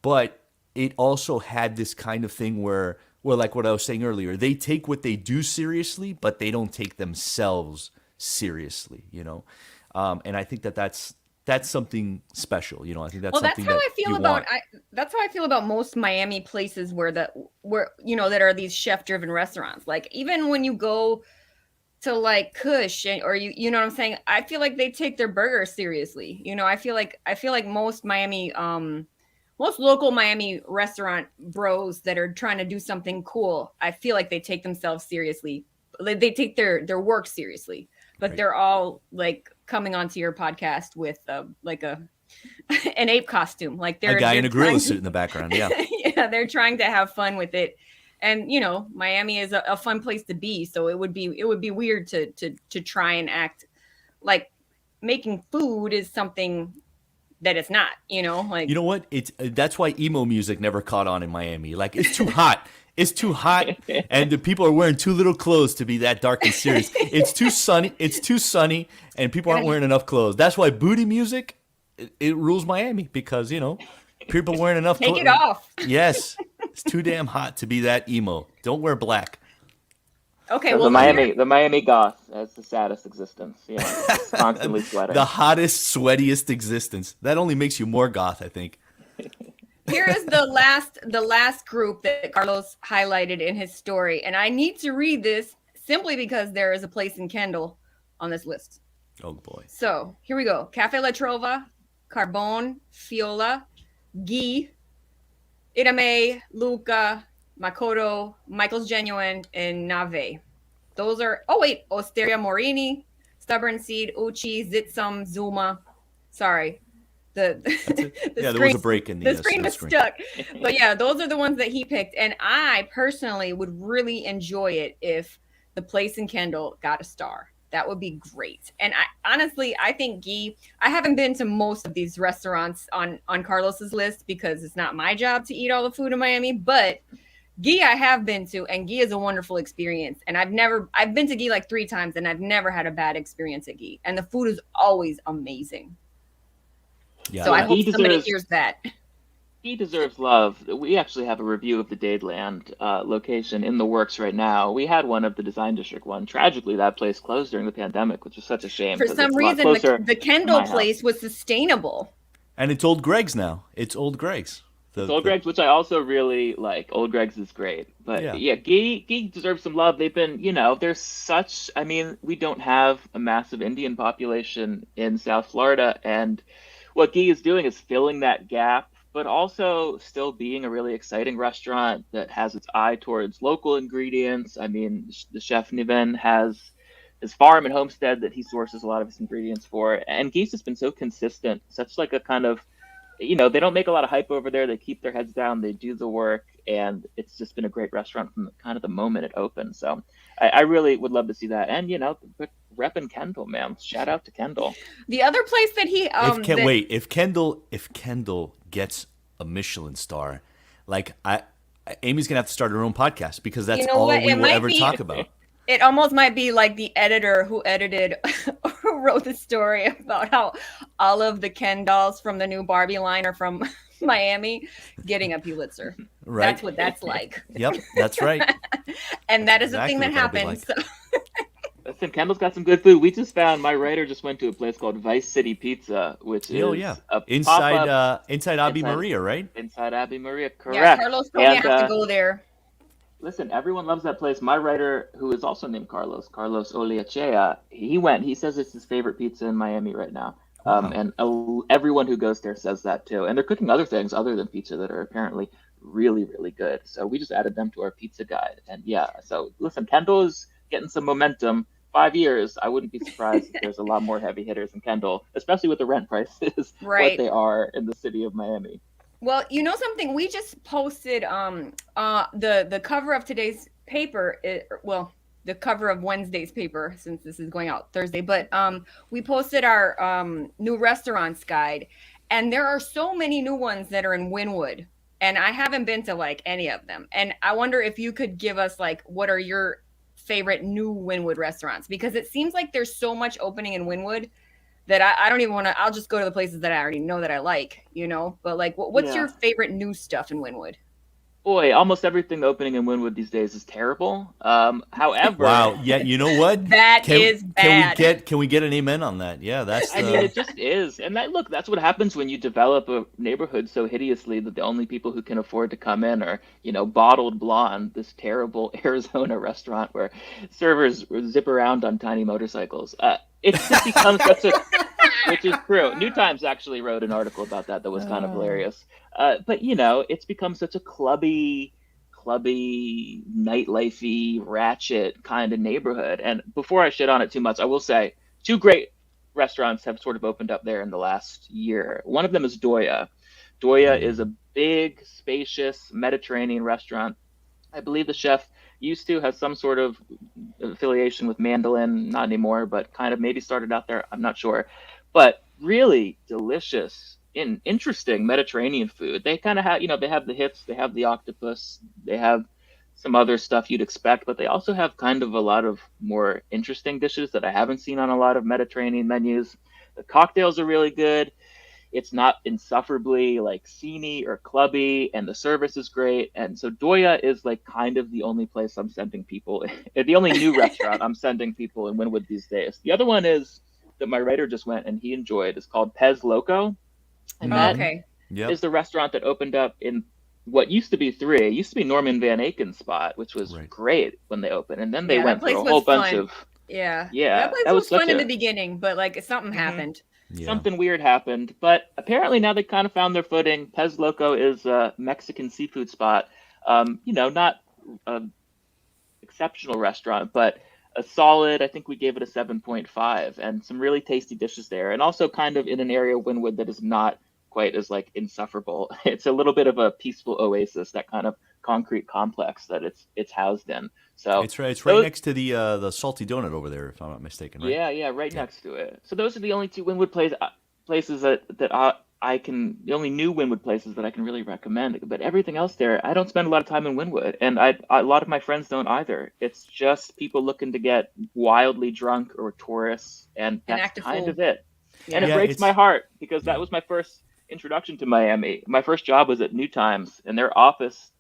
S1: but it also had this kind of thing where like what I was saying earlier, they take what they do seriously, but they don't take themselves seriously, And I think that's that's something special. You know, I think that's
S2: Well, that's
S1: something
S2: how
S1: that
S2: I feel
S1: you
S2: about
S1: want.
S2: that's how I feel about most Miami places where that are these chef driven restaurants. Like even when you go to like Kush or you know what I'm saying, I feel like they take their burger seriously. You know, I feel like most local Miami restaurant bros that are trying to do something cool, I feel like they take themselves seriously. They take their work seriously, but
S1: Right.
S2: they're all like coming onto your podcast with like a an ape costume. Like
S1: A guy
S2: they're
S1: in a gorilla
S2: trying
S1: suit in the background. Yeah.
S2: yeah, they're trying to have fun with it. And Miami is a fun place to be, so it would be weird to try and act like making food is something that it's not,
S1: You
S2: like
S1: know what? It's that's why emo music never caught on in Miami. Like it's too hot. It's too hot, and the people are wearing too little clothes to be that dark and serious. It's too sunny. It's too sunny, and people aren't wearing enough clothes. That's why booty music it rules Miami because people wearing enough
S2: take
S1: clothes.
S2: it off.
S1: Yes, it's too damn hot to be that emo. Don't wear black.
S2: Okay,
S3: So
S2: well,
S3: the Miami goth has the saddest existence. It's constantly sweating.
S1: The hottest, sweatiest existence. That only makes you more goth, I think.
S2: here is the last group that Carlos highlighted in his story, and I need to read this simply because there is a place in Kendall on this list.
S1: Oh boy.
S2: So here we go: Cafe La Trova, Carbone, Fiola, Guy, Irame, Luca, Makoto, Michael's Genuine, and Nave. Those are. Oh wait, Osteria Morini, Stubborn Seed, Uchi, Zitsum, Zuma. Sorry, the
S1: Yeah, there
S2: screen,
S1: was a break in the
S2: screen was
S1: screen.
S2: stuck. But yeah, those are the ones that he picked, and I personally would really enjoy it if the place in Kendall got a star. That would be great. And I think Guy. I haven't been to most of these restaurants on Carlos's list because it's not my job to eat all the food in Miami, but Guy I have been to, and Guy is a wonderful experience. And I've been to Guy like 3 times, and I've never had a bad experience at Guy. And the food is always amazing.
S1: Yeah,
S2: So I hope
S3: He
S2: somebody
S3: deserves-
S2: hears that.
S3: He deserves love. We actually have a review of the Dadeland location in the works right now. We had one of the Design District one. Tragically, that place closed during the pandemic, which is such a shame.
S2: For
S3: 'cause
S2: some
S3: it's a lot
S2: reason,
S3: closer
S2: the
S3: to
S2: Kendall
S3: my house.
S2: place was sustainable.
S1: and it's Old Greg's now. It's Old Greg's.
S3: It's Old Greg's, which I also really like. Old Greg's is great. But
S1: Yeah.
S3: Guy deserves some love. They've been, there's such, we don't have a massive Indian population in South Florida. And what Guy is doing is filling that gap, but also still being a really exciting restaurant that has its eye towards local ingredients. The chef Niven has his farm and homestead that he sources a lot of his ingredients for. And Guy's has been so consistent, such like a kind of, they don't make a lot of hype over there. They keep their heads down. They do the work. And it's just been a great restaurant from kind of the moment it opened. So I really would love to see that. And, repping Kendall, man. Shout out to Kendall.
S2: The other place that he
S1: If Kendall gets a Michelin star, like Amy's gonna have to start her own podcast because that's all
S2: what?
S1: we
S2: It
S1: will
S2: might
S1: ever
S2: be-
S1: talk about.
S2: It almost might be like the editor who edited or wrote the story about how all of the Ken dolls from the new Barbie line are from Miami getting a Pulitzer.
S1: Right.
S2: That's what that's like.
S1: Yep, that's right.
S2: And that is
S1: Exactly
S2: a thing that
S1: what that'll be
S2: happens.
S1: like.
S2: So,
S3: Listen, Kendall's got some good food. We just found, my writer just went to a place called Vice City Pizza, which is a
S1: inside
S3: pop-up
S1: inside Abi
S3: inside-
S1: Maria, right?
S3: inside Abbey Maria. Correct.
S2: yeah, Carlos told me I
S3: And,
S2: have to go there.
S3: Listen, everyone loves that place. My writer, who is also named Carlos Oliachea, he says it's his favorite pizza in Miami right now.
S1: Wow.
S3: And everyone who goes there says that too. And they're cooking other things other than pizza that are apparently really, really good. So we just added them to our pizza guide. And so listen, Kendall is getting some momentum. 5 years, I wouldn't be surprised if there's a lot more heavy hitters in Kendall, especially with the rent prices,
S2: Right.
S3: what they are in the city of Miami.
S2: Well, you know something? We just posted the cover of today's paper. The cover of Wednesday's paper, since this is going out Thursday. But we posted our new restaurants guide, and there are so many new ones that are in Wynwood, and I haven't been to like any of them. And I wonder if you could give us like what are your favorite new Wynwood restaurants, because it seems like there's so much opening in Wynwood that I don't even want to. I'll just go to the places that I already know that I like, But like, what's
S3: Yeah.
S2: your favorite new stuff in Wynwood?
S3: Boy, almost everything opening in Wynwood these days is terrible. However,
S1: Wow. Yeah. You know what?
S2: That
S1: Can
S2: is
S1: can we
S2: bad.
S1: get an amen on that? Yeah. That's
S3: I mean,
S1: the.
S3: it just is. And that's what happens when you develop a neighborhood so hideously that the only people who can afford to come in are, Bottled Blonde, this terrible Arizona restaurant where servers zip around on tiny motorcycles. It's just become such a, which is true. New Times actually wrote an article about that was kind of hilarious. But it's become such a clubby, nightlifey, ratchet kind of neighborhood. And before I shit on it too much, I will say two great restaurants have sort of opened up there in the last year. One of them is Doya. Doya is a big, spacious Mediterranean restaurant. I believe the chef used to have some sort of affiliation with Mandolin, not anymore, but kind of maybe started out there. I'm not sure. But really delicious, interesting Mediterranean food. They kind of have, they have the hits, they have the octopus, they have some other stuff you'd expect, but they also have kind of a lot of more interesting dishes that I haven't seen on a lot of Mediterranean menus. The cocktails are really good. It's not insufferably like sceney or clubby, and the service is great. And so Doya is like kind of the only place I'm sending people, the only new restaurant I'm sending people in Wynwood these days. The other one is that my writer just went and he enjoyed. It's called Pez Loco, and that
S2: Okay.
S3: is the restaurant that opened up in what used to be three. It used to be Norman Van Aken's spot, which was
S1: Right.
S3: great when they opened, and then they
S2: Yeah, that
S3: went
S2: place
S3: through a
S2: was
S3: whole bunch
S2: fun.
S3: of
S2: Yeah.
S3: yeah.
S2: That place
S3: That was
S2: was fun
S3: such
S2: in
S3: a
S2: the beginning, but like something happened.
S1: Yeah.
S3: something weird happened, but apparently now they kind of found their footing. Pez Loco is a Mexican seafood spot. Not an exceptional restaurant, but a solid, I think we gave it a 7.5, and some really tasty dishes there. And also kind of in an area of Wynwood that is not quite as like insufferable. It's a little bit of a peaceful oasis, that kind of concrete complex that it's housed in. So
S1: It's right. It's right
S3: those,
S1: next to the salty donut over there, if I'm not mistaken. Right.
S3: yeah, right
S1: Yeah.
S3: next to it. So those are the only two Wynwood places that I can, the only new Wynwood places that I can really recommend. But everything else there, I don't spend a lot of time in Wynwood, and a lot of my friends don't either. It's just people looking to get wildly drunk or tourists, and
S2: And
S3: that's
S2: act a
S3: kind
S2: fool.
S3: of it. And it
S1: Yeah.
S3: breaks
S1: It's
S3: my heart because that
S1: yeah.
S3: was my first introduction to Miami. My first job was at New Times, and their office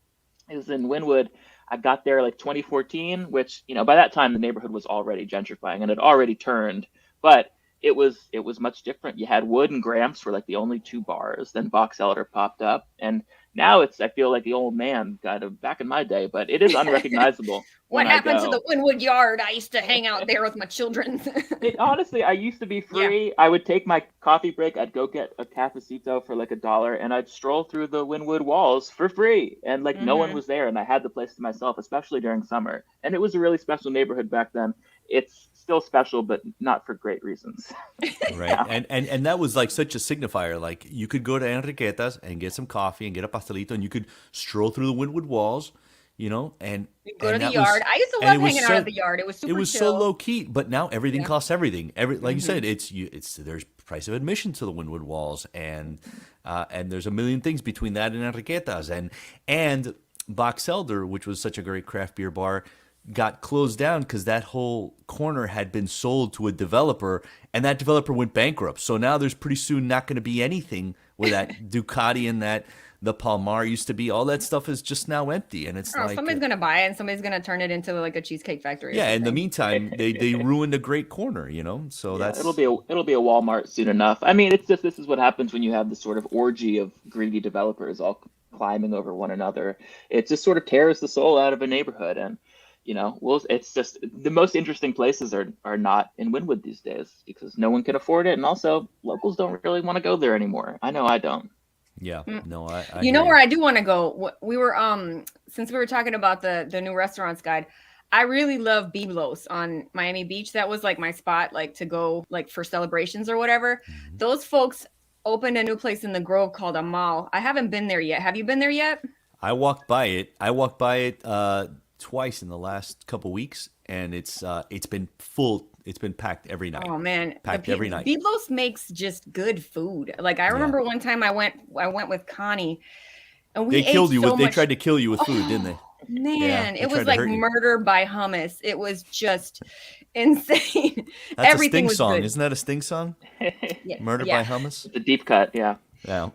S3: is in Wynwood. I got there like 2014, which, by that time the neighborhood was already gentrifying and had already turned, but it was much different. You had Wood and Gramps were like the only two bars. Then Box Elder popped up, and now I feel like the old man kind of back in my day, but it is unrecognizable
S2: What
S3: when I
S2: happened to the
S3: go.
S2: Wynwood Yard? I used to hang out there with my children.
S3: It honestly, I used to be
S2: Yeah.
S3: free. I would take my coffee break. I'd go get a cafecito for like $1, and I'd stroll through the Wynwood walls for free. And like no one
S2: Hmm.
S3: was there, and I had the place to myself, especially during summer. And it was a really special neighborhood back then. It's still special, but not for great reasons.
S1: Right. And that was like such a signifier. Like you could go to Enriqueta's and get some coffee and get a pastelito, and you could stroll through the Wynwood walls, and
S2: You go to the
S1: that
S2: yard.
S1: was
S2: I used to
S1: and
S2: love
S1: it was
S2: hanging out
S1: so
S2: at the yard. It was
S1: it
S2: super
S1: was so
S2: chill.
S1: low key. But now everything
S2: Yeah.
S1: costs everything. Like you
S2: Hmm.
S1: said, it's there's price of admission to the Wynwood walls, and there's a million things between that and Enriqueta's and Box Elder, which was such a great craft beer bar, got closed down because that whole corner had been sold to a developer, and that developer went bankrupt. So now there's pretty soon not going to be anything where that Ducati and the Palmar used to be. All that stuff is just now empty, and it's
S2: Oh,
S1: like
S2: somebody's gonna buy it and somebody's gonna turn it into like a cheesecake factory or
S1: yeah. In the
S2: something.
S1: meantime, they ruined a great corner, So
S3: Yeah, it'll
S1: that's
S3: be a Walmart soon enough. I mean, it's just this is what happens when you have this sort of orgy of greedy developers all climbing over one another. It just sort of tears the soul out of a neighborhood, and it's just the most interesting places are not in Wynwood these days because no one can afford it, and also locals don't really want to go there anymore. I know I don't.
S1: yeah.
S2: Mm.
S1: No, I
S2: You
S1: hear
S2: know
S1: you.
S2: where I do want to go? We were since we were talking about the new restaurants guide, I really love Biblos on Miami Beach. That was like my spot, like to go like for celebrations or whatever.
S1: Mhm.
S2: Those folks opened a new place in the Grove called Amal. I haven't been there yet. Have you been there yet?
S1: I walked by it. I walked by it twice in the last couple weeks, and it's been full. It's been packed every night.
S2: Oh man,
S1: Packed every night.
S2: Biblos makes just good food. Like I
S1: Yeah.
S2: remember one time I went with Connie, and we
S1: They killed
S2: ate
S1: you
S2: so
S1: with. They
S2: much.
S1: tried to kill you with food, didn't they?
S2: Oh
S1: Yeah,
S2: man,
S1: they
S2: it was
S1: tried to
S2: like
S1: hurt you.
S2: murder by hummus. It was just insane.
S1: That's a
S2: Everything
S1: Sting
S2: was
S1: song,
S2: good.
S1: isn't that a Sting song?
S2: Yeah,
S1: Murder
S2: yeah.
S1: by Hummus.
S3: The deep cut, yeah.
S1: Yeah.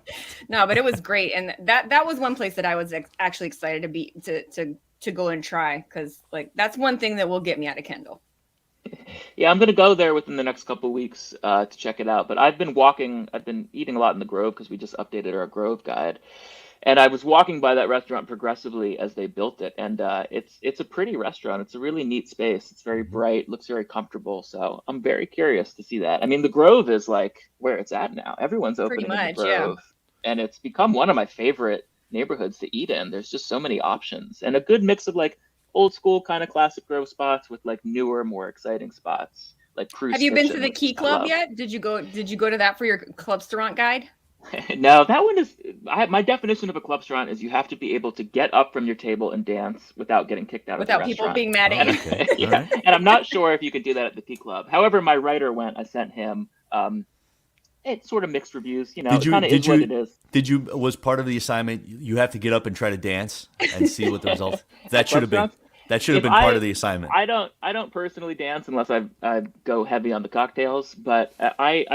S2: No, but it was great, and that was one place that I was actually excited to be to go and try, because like that's one thing that will get me out of Kendall.
S3: Yeah, I'm gonna go there within the next couple of weeks to check it out. But I've been walking. I've been eating a lot in the Grove because we just updated our Grove guide, and I was walking by that restaurant progressively as they built it, and it's a pretty restaurant. It's a really neat space. It's very bright, looks very comfortable. So I'm very curious to see that. I mean, the Grove is like where it's at now. Everyone's
S2: Pretty
S3: opening in the
S2: much, yeah.
S3: Grove, and it's become one of my favorite neighborhoods to eat in. There's just so many options and a good mix of like old school kind of classic Grove spots with like newer, more exciting spots like Cruise
S2: Have you been to
S3: Kitchen,
S2: the
S3: which
S2: Key
S3: I
S2: Club
S3: love.
S2: yet? Did you go to that for your club restaurant guide?
S3: No, that one is. My definition of a club restaurant is you have to be able to get up from your table and dance without getting kicked out of the
S2: Without people
S3: restaurant.
S2: being mad at
S1: Oh,
S2: you?
S1: okay.
S3: Yeah,
S1: All right.
S3: and I'm not sure if you could do that at the Key Club. However, my writer went. I sent him. It's sort of mixed reviews. You know,
S1: Did
S3: it
S1: you
S3: kind of
S1: did
S3: is what
S1: you
S3: it is.
S1: did you was part of the assignment? You have to get up and try to dance and see what the result. That should have been.
S3: Restaurants?
S1: That should have
S3: If
S1: been part of the assignment.
S3: I don't personally dance unless I go heavy on the cocktails, but I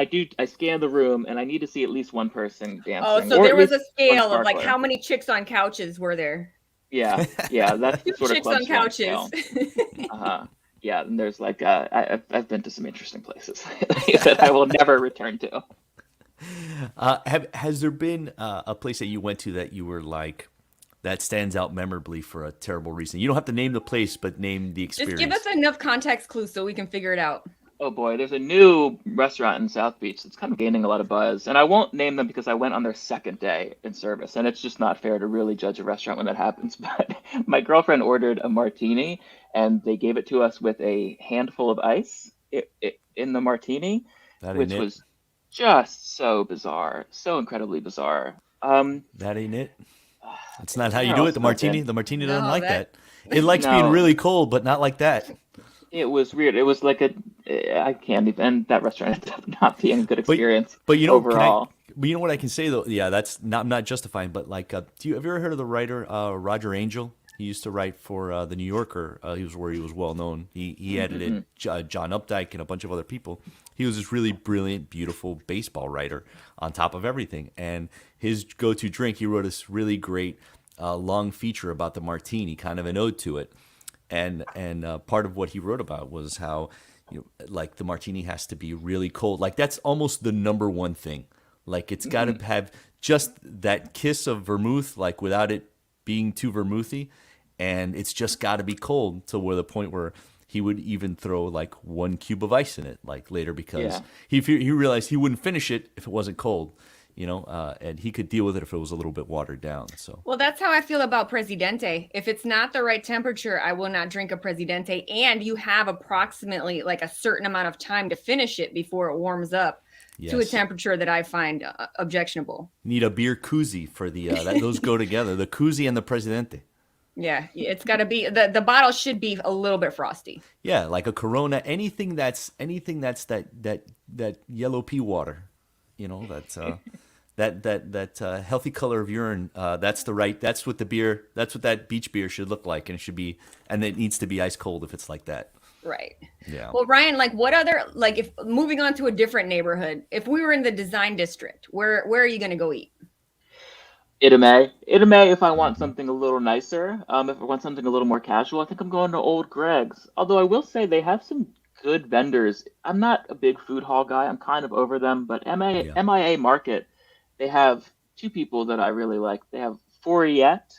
S3: scan the room and I need to see at least one person dancing.
S2: Oh, so
S3: or
S2: there
S3: at
S2: was a
S3: least
S2: scale
S3: one
S2: of like
S3: sparkler.
S2: how many chicks on couches were there?
S3: Yeah, that's the sort of
S2: Chicks
S3: club
S2: on
S3: strong
S2: couches.
S3: scale. Yeah, and there's like I've been to some interesting places that I will never return to.
S1: Has there been a place that you went to that you were like that stands out memorably for a terrible reason? You don't have to name the place, but name the
S2: Just
S1: experience.
S2: give us enough context clues so we can figure it out.
S3: Oh boy, there's a new restaurant in South Beach that's kind of gaining a lot of buzz, and I won't name them because I went on their second day in service, and it's just not fair to really judge a restaurant when that happens. But my girlfriend ordered a martini, and they gave it to us with a handful of ice in the martini,
S1: That ain't
S3: which
S1: it.
S3: was just so bizarre, so incredibly bizarre.
S1: That ain't it. That's not how you
S3: Where
S1: do it.
S3: else
S1: The
S3: have I
S1: martini.
S3: been?
S1: The martini
S2: No,
S1: doesn't like
S2: that-
S1: that. It likes being
S3: No.
S1: really cold, but not like that.
S3: It was weird. It was like I can't even. That restaurant ended up not being a good experience
S1: But you know,
S3: overall.
S1: but you know what I can say though? Yeah, that's not. I'm not justifying, but like, have you ever heard of the writer Roger Angel? He used to write for the New Yorker. He was where he was well known. He edited John Updike and a bunch of other people. He was this really brilliant, beautiful baseball writer on top of everything. And his go-to drink, he wrote this really great long feature about the martini, kind of an ode to it. And part of what he wrote about was how, like the martini has to be really cold. Like that's almost the number one thing. Like it's got to have just that kiss of vermouth, like without it being too vermouthy, and it's just got to be cold to where the point where he would even throw like 1 cube of ice in it, like later because he realized he wouldn't finish it if it wasn't cold, and he could deal with it if it was a little bit watered down. So.
S2: Well, that's how I feel about Presidente. If it's not the right temperature, I will not drink a Presidente. And you have approximately like a certain amount of time to finish it before it warms up to a
S1: Yes.
S2: temperature that I find objectionable.
S1: Need a beer koozie for the those go together. The koozie and the Presidente.
S2: Yeah, it's got to be the bottle should be a little bit frosty.
S1: Yeah, like a Corona, anything that's that yellow pea water, that's that healthy color of urine. That's what that beach beer should look like, and it needs to be ice cold if it's like that.
S2: Right.
S1: Yeah.
S2: Well, Ryan, like what other, like if moving on to a different neighborhood, if we were in the design district, where are you going to go eat?
S3: Itame if I want something a little nicer. If I want something a little more casual, I think I'm going to Old Greg's. Although I will say they have some good vendors. I'm not a big food hall guy. I'm kind of over them. But MIA Market, they have two people that I really like. They have Fouriette,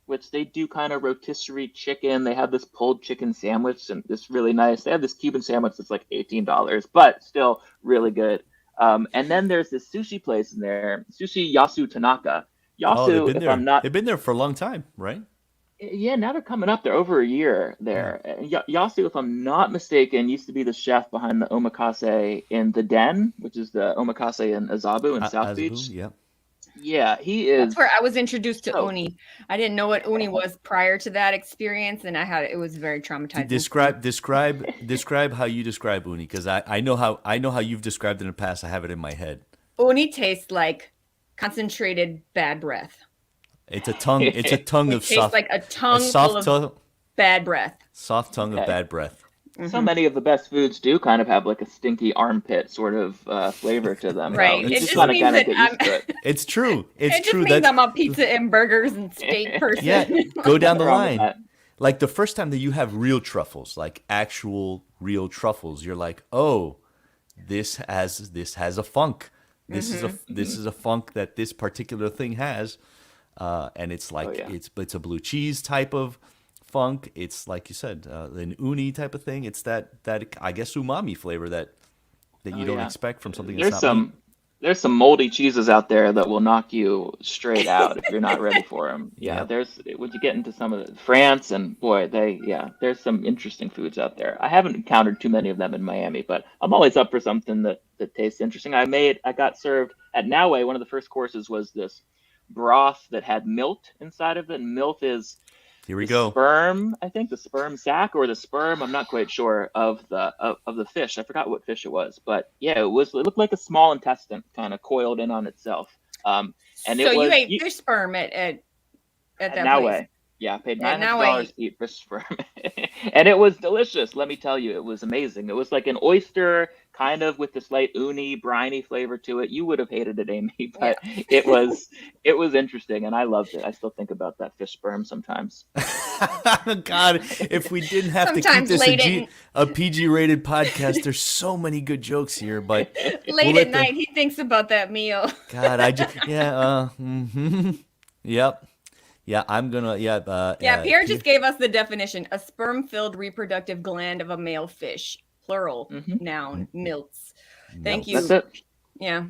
S3: which they do kind of rotisserie chicken. They have this pulled chicken sandwich, and it's really nice. They have this Cuban sandwich that's like $18, but still really good. And then there's this sushi place in there, Sushi Yasu Tanaka. Yasu, if I'm not...
S1: They've been there for a long time, right?
S3: Yeah, now they're coming up. They're over a year there. Yasu, if I'm not mistaken, used to be the chef behind the omakase in The Den, which is the omakase in Azabu in South Beach.
S1: Yeah.
S3: Yeah, he is.
S2: That's where I was introduced to uni. I didn't know what uni was prior to that experience, and it was very traumatizing.
S1: Describe how you describe uni, because I know how you've described it in the past. I have it in my head.
S2: Uni tastes like concentrated bad breath.
S1: It's a tongue. It's a tongue
S2: It
S1: of
S2: tastes
S1: soft.
S2: like a tongue
S1: soft
S2: full of
S1: tongue.
S2: bad breath.
S1: Soft tongue of bad breath.
S3: So many of the best foods do kind of have like a stinky armpit sort of flavor to them, though.
S2: Right.
S3: You
S2: It
S3: just
S2: just
S3: want to
S2: means
S3: kind of
S2: that
S3: get
S2: I'm.
S3: used to it.
S1: It's true. It's
S2: It just
S1: true.
S2: means
S1: That's
S2: I'm a pizza and burgers and steak person.
S1: yeah. Go down the
S3: Nothing wrong with
S1: line.
S3: that.
S1: Like the first time that you have real truffles, like actual real truffles, you're like, oh, this has a funk. This is a funk that this particular thing has, and it's
S3: Oh
S1: like
S3: yeah.
S1: it's a blue cheese type of funk. It's like you said, an uni type of thing. It's that I guess umami flavor that
S3: Oh
S1: you don't
S3: yeah.
S1: expect from something that's
S3: There's
S1: not meat.
S3: some there's some moldy cheeses out there that will knock you straight out if you're not ready for them. Yeah,
S1: Yep.
S3: there's when you get into some of France and boy, there's some interesting foods out there. I haven't encountered too many of them in Miami, but I'm always up for something that tastes interesting. I got served at Naue. One of the first courses was this broth that had milt inside of it. And milt is
S1: Here we
S3: the
S1: go.
S3: sperm, I think the sperm sac or the sperm, I'm not quite sure of the fish. I forgot what fish it was, but yeah, it looked like a small intestine kind of coiled in on itself. And
S2: So
S3: it
S2: you
S3: was
S2: ate fish sperm at that
S3: Now
S2: place.
S3: way. Yeah, I paid
S2: And now
S3: $900 to eat fish sperm. And it was delicious, let me tell you. It was amazing. It was like an oyster, kind of with the slight uni, briny flavor to it. You would have hated it, Amy,
S2: Yeah.
S3: but it was interesting and I loved it. I still think about that fish sperm sometimes.
S1: God, if we didn't have to keep
S2: Sometimes
S1: this
S2: late at
S1: a PG rated podcast, there's so many good jokes here, but we'll
S2: late
S1: let
S2: at night, he thinks about that meal.
S1: God, I just yep, yeah. I'm gonna
S2: Yeah, Pierre just gave us the definition: a sperm-filled reproductive gland of a male fish, plural, noun, milts. Thank you.
S3: That's it.
S2: Yeah.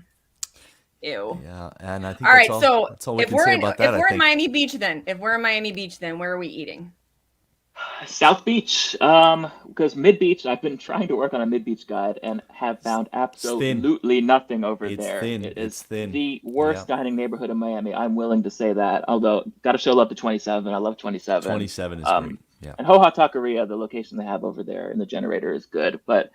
S2: Ew.
S1: Yeah, and I think
S2: All right,
S1: that's
S2: so
S1: that's all we
S2: if
S1: can
S2: we're
S1: say
S2: in
S1: about that.
S2: if
S1: I
S2: we're in
S1: think.
S2: Miami Beach, then where are we eating?
S3: South Beach, because Mid Beach, I've been trying to work on a Mid Beach guide and have found
S1: thin.
S3: absolutely nothing over
S1: It's
S3: there.
S1: thin.
S3: It
S1: It's
S3: is
S1: thin.
S3: the
S1: Yeah,
S3: worst dining neighborhood in Miami. I'm willing to say that. Although, got to show love to 27. I love 27.
S1: 27 is great. Yeah,
S3: And Hoha Taqueria, the location they have over there in the generator is good. But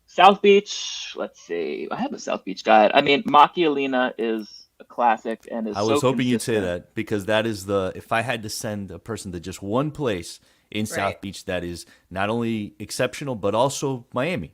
S3: South Beach, let's see. I have a South Beach guide. I mean, Macchialina is a classic and is
S1: I
S3: so
S1: was hoping you'd say
S3: consistent.
S1: that because that is if I had to send a person to just one place in
S2: Right.
S1: South Beach that is not only exceptional but also Miami,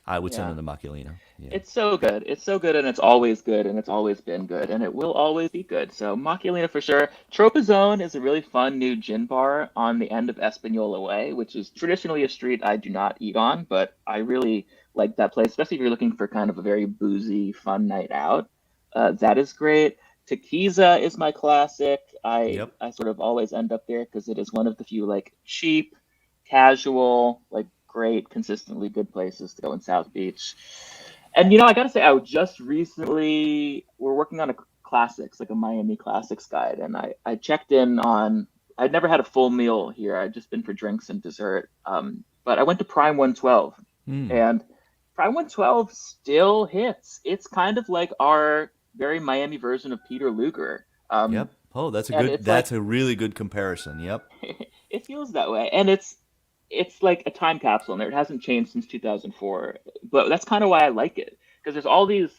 S1: I would send
S3: Yeah.
S1: them to Macchialina. Yeah.
S3: It's so good. It's so good, and it's always good, and it's always been good, and it will always be good. So Macchialina for sure. Tropizone is a really fun new gin bar on the end of Espanola Way, which is traditionally a street I do not eat on, but I really like that place, especially if you're looking for kind of a very boozy, fun night out. That is great. Tequiza is my classic. I
S1: Yep.
S3: I sort of always end up there because it is one of the few like cheap, casual, like great, consistently good places to go in South Beach. And I gotta say, I just recently we're working on a classics, like a Miami classics guide, and I checked in on. I'd never had a full meal here. I'd just been for drinks and dessert. But I went to Prime 112,
S1: Hmm.
S3: and Prime 112 still hits. It's kind of like our very Miami version of Peter Luger.
S1: Yep. Oh,
S3: And it's like
S1: that's a really good comparison. Yep.
S3: it feels that way, and it's like a time capsule in there. It hasn't changed since 2004, but that's kind of why I like it because there's all these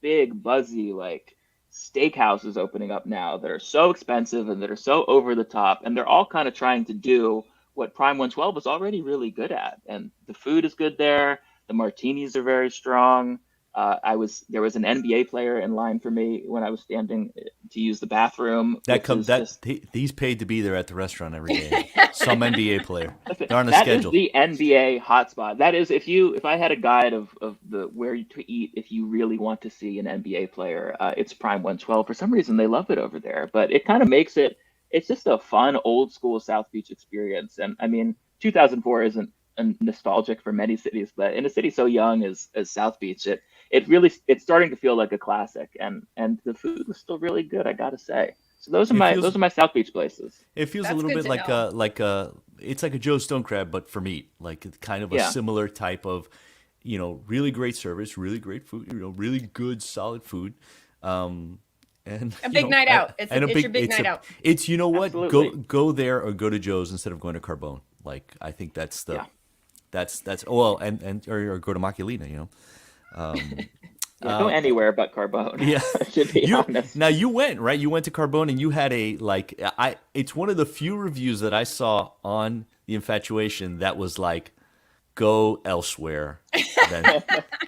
S3: big buzzy like steakhouses opening up now that are so expensive and that are so over the top, and they're all kind of trying to do what Prime 112 is already really good at, and the food is good there. The martinis are very strong. There was an NBA player in line for me when I was standing to use the bathroom,
S1: That
S3: which
S1: comes
S3: is just
S1: he's paid to be there at the restaurant every day. Some NBA player.
S3: listen,
S1: They're on a
S3: that is
S1: schedule.
S3: the NBA hotspot. That is if I had a guide of the where to eat if you really want to see an NBA player, it's Prime 112. For some reason, they love it over there, but it kind of makes it. It's just a fun old school South Beach experience. And I mean, 2004 isn't nostalgic for many cities, but in a city so young as South Beach, it's starting to feel like a classic. And the food was still really good, I gotta say. So those are
S1: It
S3: my
S1: feels
S3: those are my South Beach places.
S1: it feels a
S2: That's
S1: little
S2: good
S1: bit
S2: to
S1: like
S2: know.
S1: it's like a Joe Stone crab, but for meat. Like it's kind of a
S3: Yeah.
S1: similar type of, really great service, really great food, really good solid food. And
S2: A big night out. It's your big
S1: it's
S2: night out.
S1: it's what
S3: Absolutely.
S1: go there or go to Joe's instead of going to Carbone. Like I think
S3: Yeah.
S1: that's well and or go to Macchialina.
S3: Yeah, go anywhere but Carbone,
S1: Yeah.
S3: to be honest.
S1: Now you went, right? You went to Carbone and you had it's one of the few reviews that I saw on the Infatuation that was like go elsewhere. Then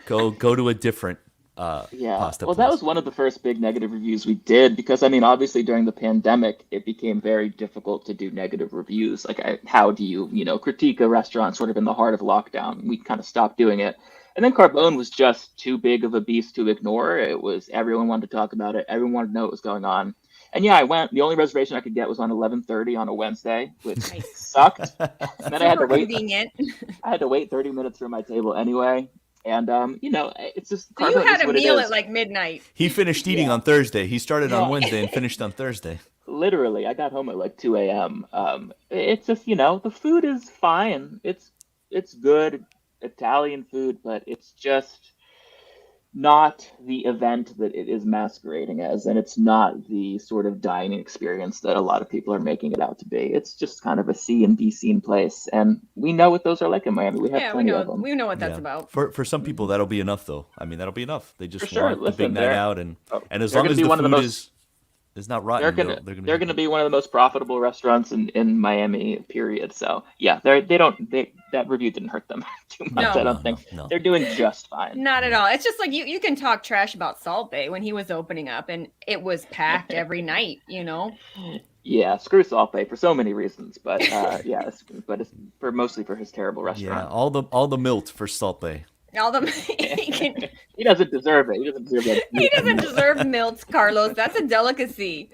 S1: go to a different pasta
S3: Well,
S1: place.
S3: that was one of the first big negative reviews we did because, I mean, obviously during the pandemic, it became very difficult to do negative reviews. Like, how do you, critique a restaurant sort of in the heart of lockdown? We kind of stopped doing it. And then Carbone was just too big of a beast to ignore. It was everyone wanted to talk about it. Everyone wanted to know what was going on. And yeah, I went. The only reservation I could get was on 11:30 on a Wednesday, which sucked. And then I had to wait.
S2: Convenient.
S3: I had to wait 30 minutes for my table anyway. And it's just
S2: So you
S3: Carbone
S2: had
S3: is
S2: a
S3: what it
S2: meal
S3: is.
S2: at like midnight.
S1: He finished eating on Thursday. He started
S3: Yeah.
S1: on Wednesday and finished on Thursday.
S3: Literally, I got home at like 2 a.m. It's just, the food is fine. It's good Italian food, but it's just not the event that it is masquerading as, and it's not the sort of dining experience that a lot of people are making it out to be. It's just kind of a C and B scene place, and we know what those are like in Miami. We have
S2: Yeah, we
S3: plenty
S2: know
S3: of them.
S2: what that's about.
S1: For some people, that'll be enough, though. I mean, that'll be enough. They just
S3: For sure.
S1: want the
S3: Listen,
S1: big night
S3: they're-
S1: out, and as
S3: they're
S1: long
S3: gonna
S1: as
S3: be
S1: the
S3: one of the
S1: food
S3: most-
S1: is not rotten,
S3: They're going to be one of the most profitable restaurants in Miami, period. So yeah, that review didn't hurt them too much.
S2: No.
S3: I don't think
S1: No.
S3: they're doing just fine.
S2: Not at all. It's just like you can talk trash about Salt Bay when he was opening up and it was packed every night,
S3: Yeah, screw Salt Bay for so many reasons, but it's mostly for his terrible
S1: Yeah,
S3: restaurant.
S1: all the milt for Salt Bay.
S2: All the
S3: He doesn't deserve it. He doesn't deserve that.
S2: he doesn't deserve milts, Carlos. That's a delicacy.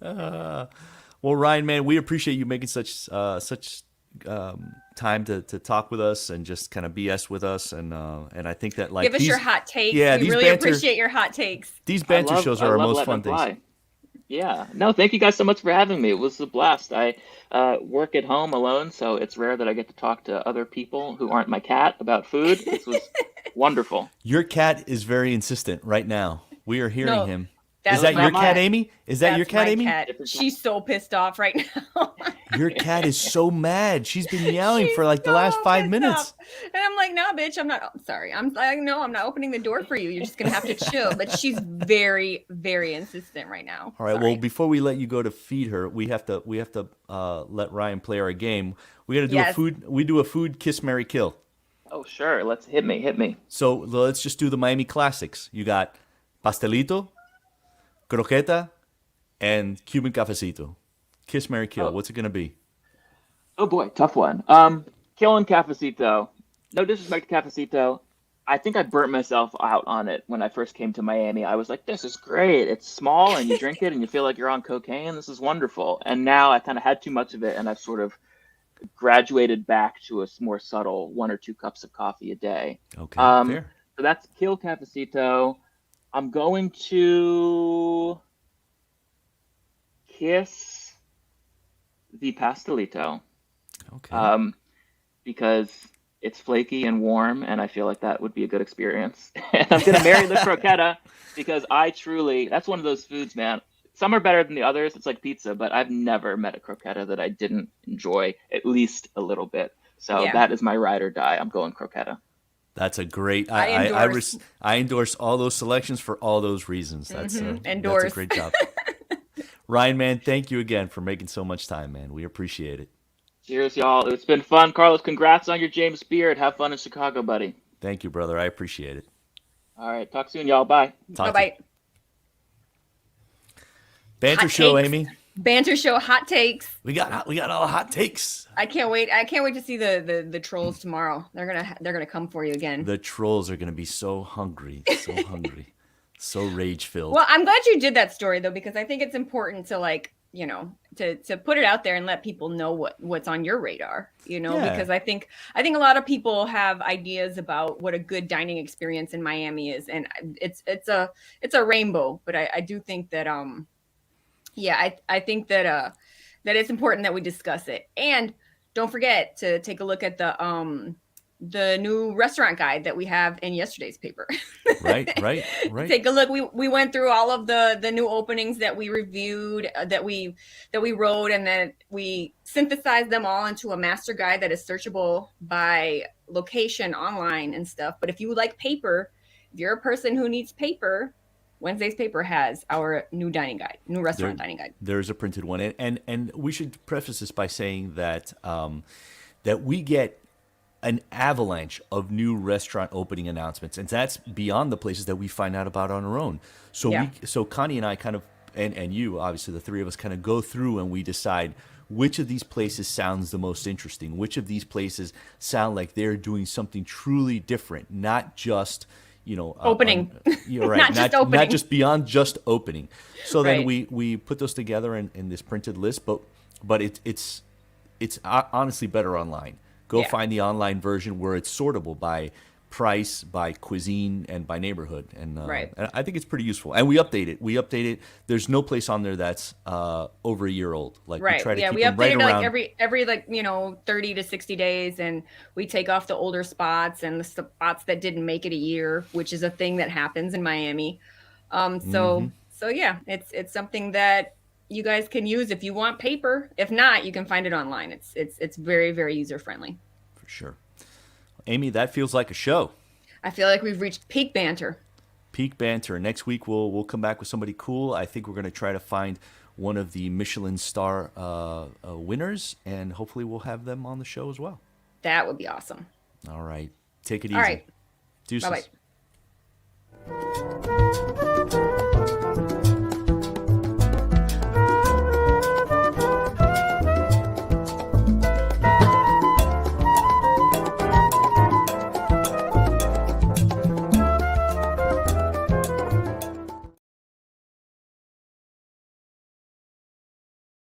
S1: Well, Ryan, man, we appreciate you making such time to talk with us and just kind of BS with us, and I think that
S2: Give us
S1: these,
S2: your hot takes.
S1: yeah,
S2: we
S1: these
S2: really
S1: banter-
S2: appreciate your hot takes.
S1: these banter shows are our most
S3: letting
S1: fun
S3: them
S1: things.
S3: fly. Yeah. No, thank you guys so much for having me. It was a blast. I work at home alone, so it's rare that I get to talk to other people who aren't my cat about food. This was wonderful.
S1: Your cat is very insistent right now. We are hearing
S2: No,
S1: him.
S2: that's
S1: Is that
S2: not
S1: your
S3: mine.
S1: cat, Amy? Is that your
S2: That's
S1: cat,
S2: my
S1: Amy?
S2: cat. She's so pissed off right now.
S1: Your cat is so mad. She's been meowing for like the
S2: so
S1: last 5
S2: pissed
S1: minutes.
S2: off. And I'm like, no, bitch, I'm not. I'm sorry. I'm like, no, I'm not opening the door for you. You're just gonna have to chill. But she's very, very insistent right now.
S1: All right.
S2: Sorry.
S1: Well, before we let you go to feed her, we have to let Ryan play our game. We got to do
S2: Yes.
S1: We do a food kiss, marry, kill.
S3: Oh, sure. Let's hit me.
S1: So let's just do the Miami classics. You got pastelito, croqueta, and Cuban cafecito. Kiss, marry, kill.
S3: Oh.
S1: What's it gonna be?
S3: Oh boy, tough one. Killing Cafecito. No disrespect to Cafecito. I think I burnt myself out on it when I first came to Miami. I was like, this is great. It's small and you drink it and you feel like you're on cocaine. This is wonderful. And now I kind of had too much of it and I've sort of graduated back to a more subtle 1 or 2 cups of coffee a day.
S1: Okay, fair.
S3: So that's Kill Cafecito. I'm going to kiss the Pastelito.
S1: Okay.
S3: Because it's flaky and warm, and I feel like that would be a good experience. And I'm going to marry the croqueta because that's one of those foods, man. Some are better than the others. It's like pizza, but I've never met a croqueta that I didn't enjoy at least a little bit. So
S2: Yeah.
S3: that is my ride or die. I'm going croqueta.
S1: That's a great.
S2: I endorse.
S1: I endorse all those selections for all those reasons. That's
S2: Endorse.
S1: That's a great job. Ryan, man, thank you again for making so much time, man. We appreciate it.
S3: Cheers, y'all. It's been fun. Carlos, congrats on your James Beard. Have fun in Chicago, buddy.
S1: Thank you, brother. I appreciate it.
S3: All right. Talk soon, y'all. Bye.
S1: Talk to
S2: Bye
S1: you.
S2: bye.
S1: Banter
S2: Hot
S1: show,
S2: takes.
S1: Amy.
S2: Banter show, hot takes.
S1: We got all the hot takes.
S2: I can't wait. I can't wait to see the trolls tomorrow. They're gonna come for you again.
S1: The trolls are gonna be so hungry, so rage filled.
S2: Well, I'm glad you did that story though, because I think it's important to to put it out there and let people know what's on your radar,
S1: Yeah.
S2: because I think a lot of people have ideas about what a good dining experience in Miami is, and it's a rainbow, but I do think that I think that it's important that we discuss it. And don't forget to take a look at the new restaurant guide that we have in yesterday's paper.
S1: Right.
S2: Take a look. We went through all of the new openings that we reviewed, that we wrote, and then we synthesized them all into a master guide that is searchable by location online and stuff. But if you like paper, if you're a person who needs paper, Wednesday's paper has our new dining guide, new restaurant dining guide.
S1: There's a printed one, and we should preface this by saying that that we get an avalanche of new restaurant opening announcements, and that's beyond the places that we find out about on our own. So
S2: Yeah.
S1: so Connie and I kind of, and you, obviously, the three of us kind of go through and we decide which of these places sounds the most interesting, which of these places sound like they're doing something truly different, not just,
S2: Opening.
S1: You're right.
S2: Not just opening.
S1: Not just beyond just opening. So then
S2: Right.
S1: we put those together in this printed list, but it's honestly better online. Go
S2: Yeah.
S1: find the online version where it's sortable by price, by cuisine, and by neighborhood.
S2: Right.
S1: And I think it's pretty useful. And we update it. There's no place on there that's over a year old. Like we
S2: Right.
S1: try to
S2: Yeah,
S1: keep
S2: we
S1: them right
S2: update it
S1: around.
S2: like every 30 to 60 days, and we take off the older spots and the spots that didn't make it a year, which is a thing that happens in Miami. So yeah, it's something that you guys can use if you want paper. If not, you can find it online. It's very, very user friendly.
S1: For sure. Amy, that feels like a show.
S2: I feel like we've reached peak banter.
S1: Peak banter. Next week we'll come back with somebody cool. I think we're going to try to find one of the Michelin star winners, and hopefully we'll have them on the show as well.
S2: That would be awesome.
S1: All right. Take it easy.
S2: All right.
S1: Deuces.
S2: Bye-bye.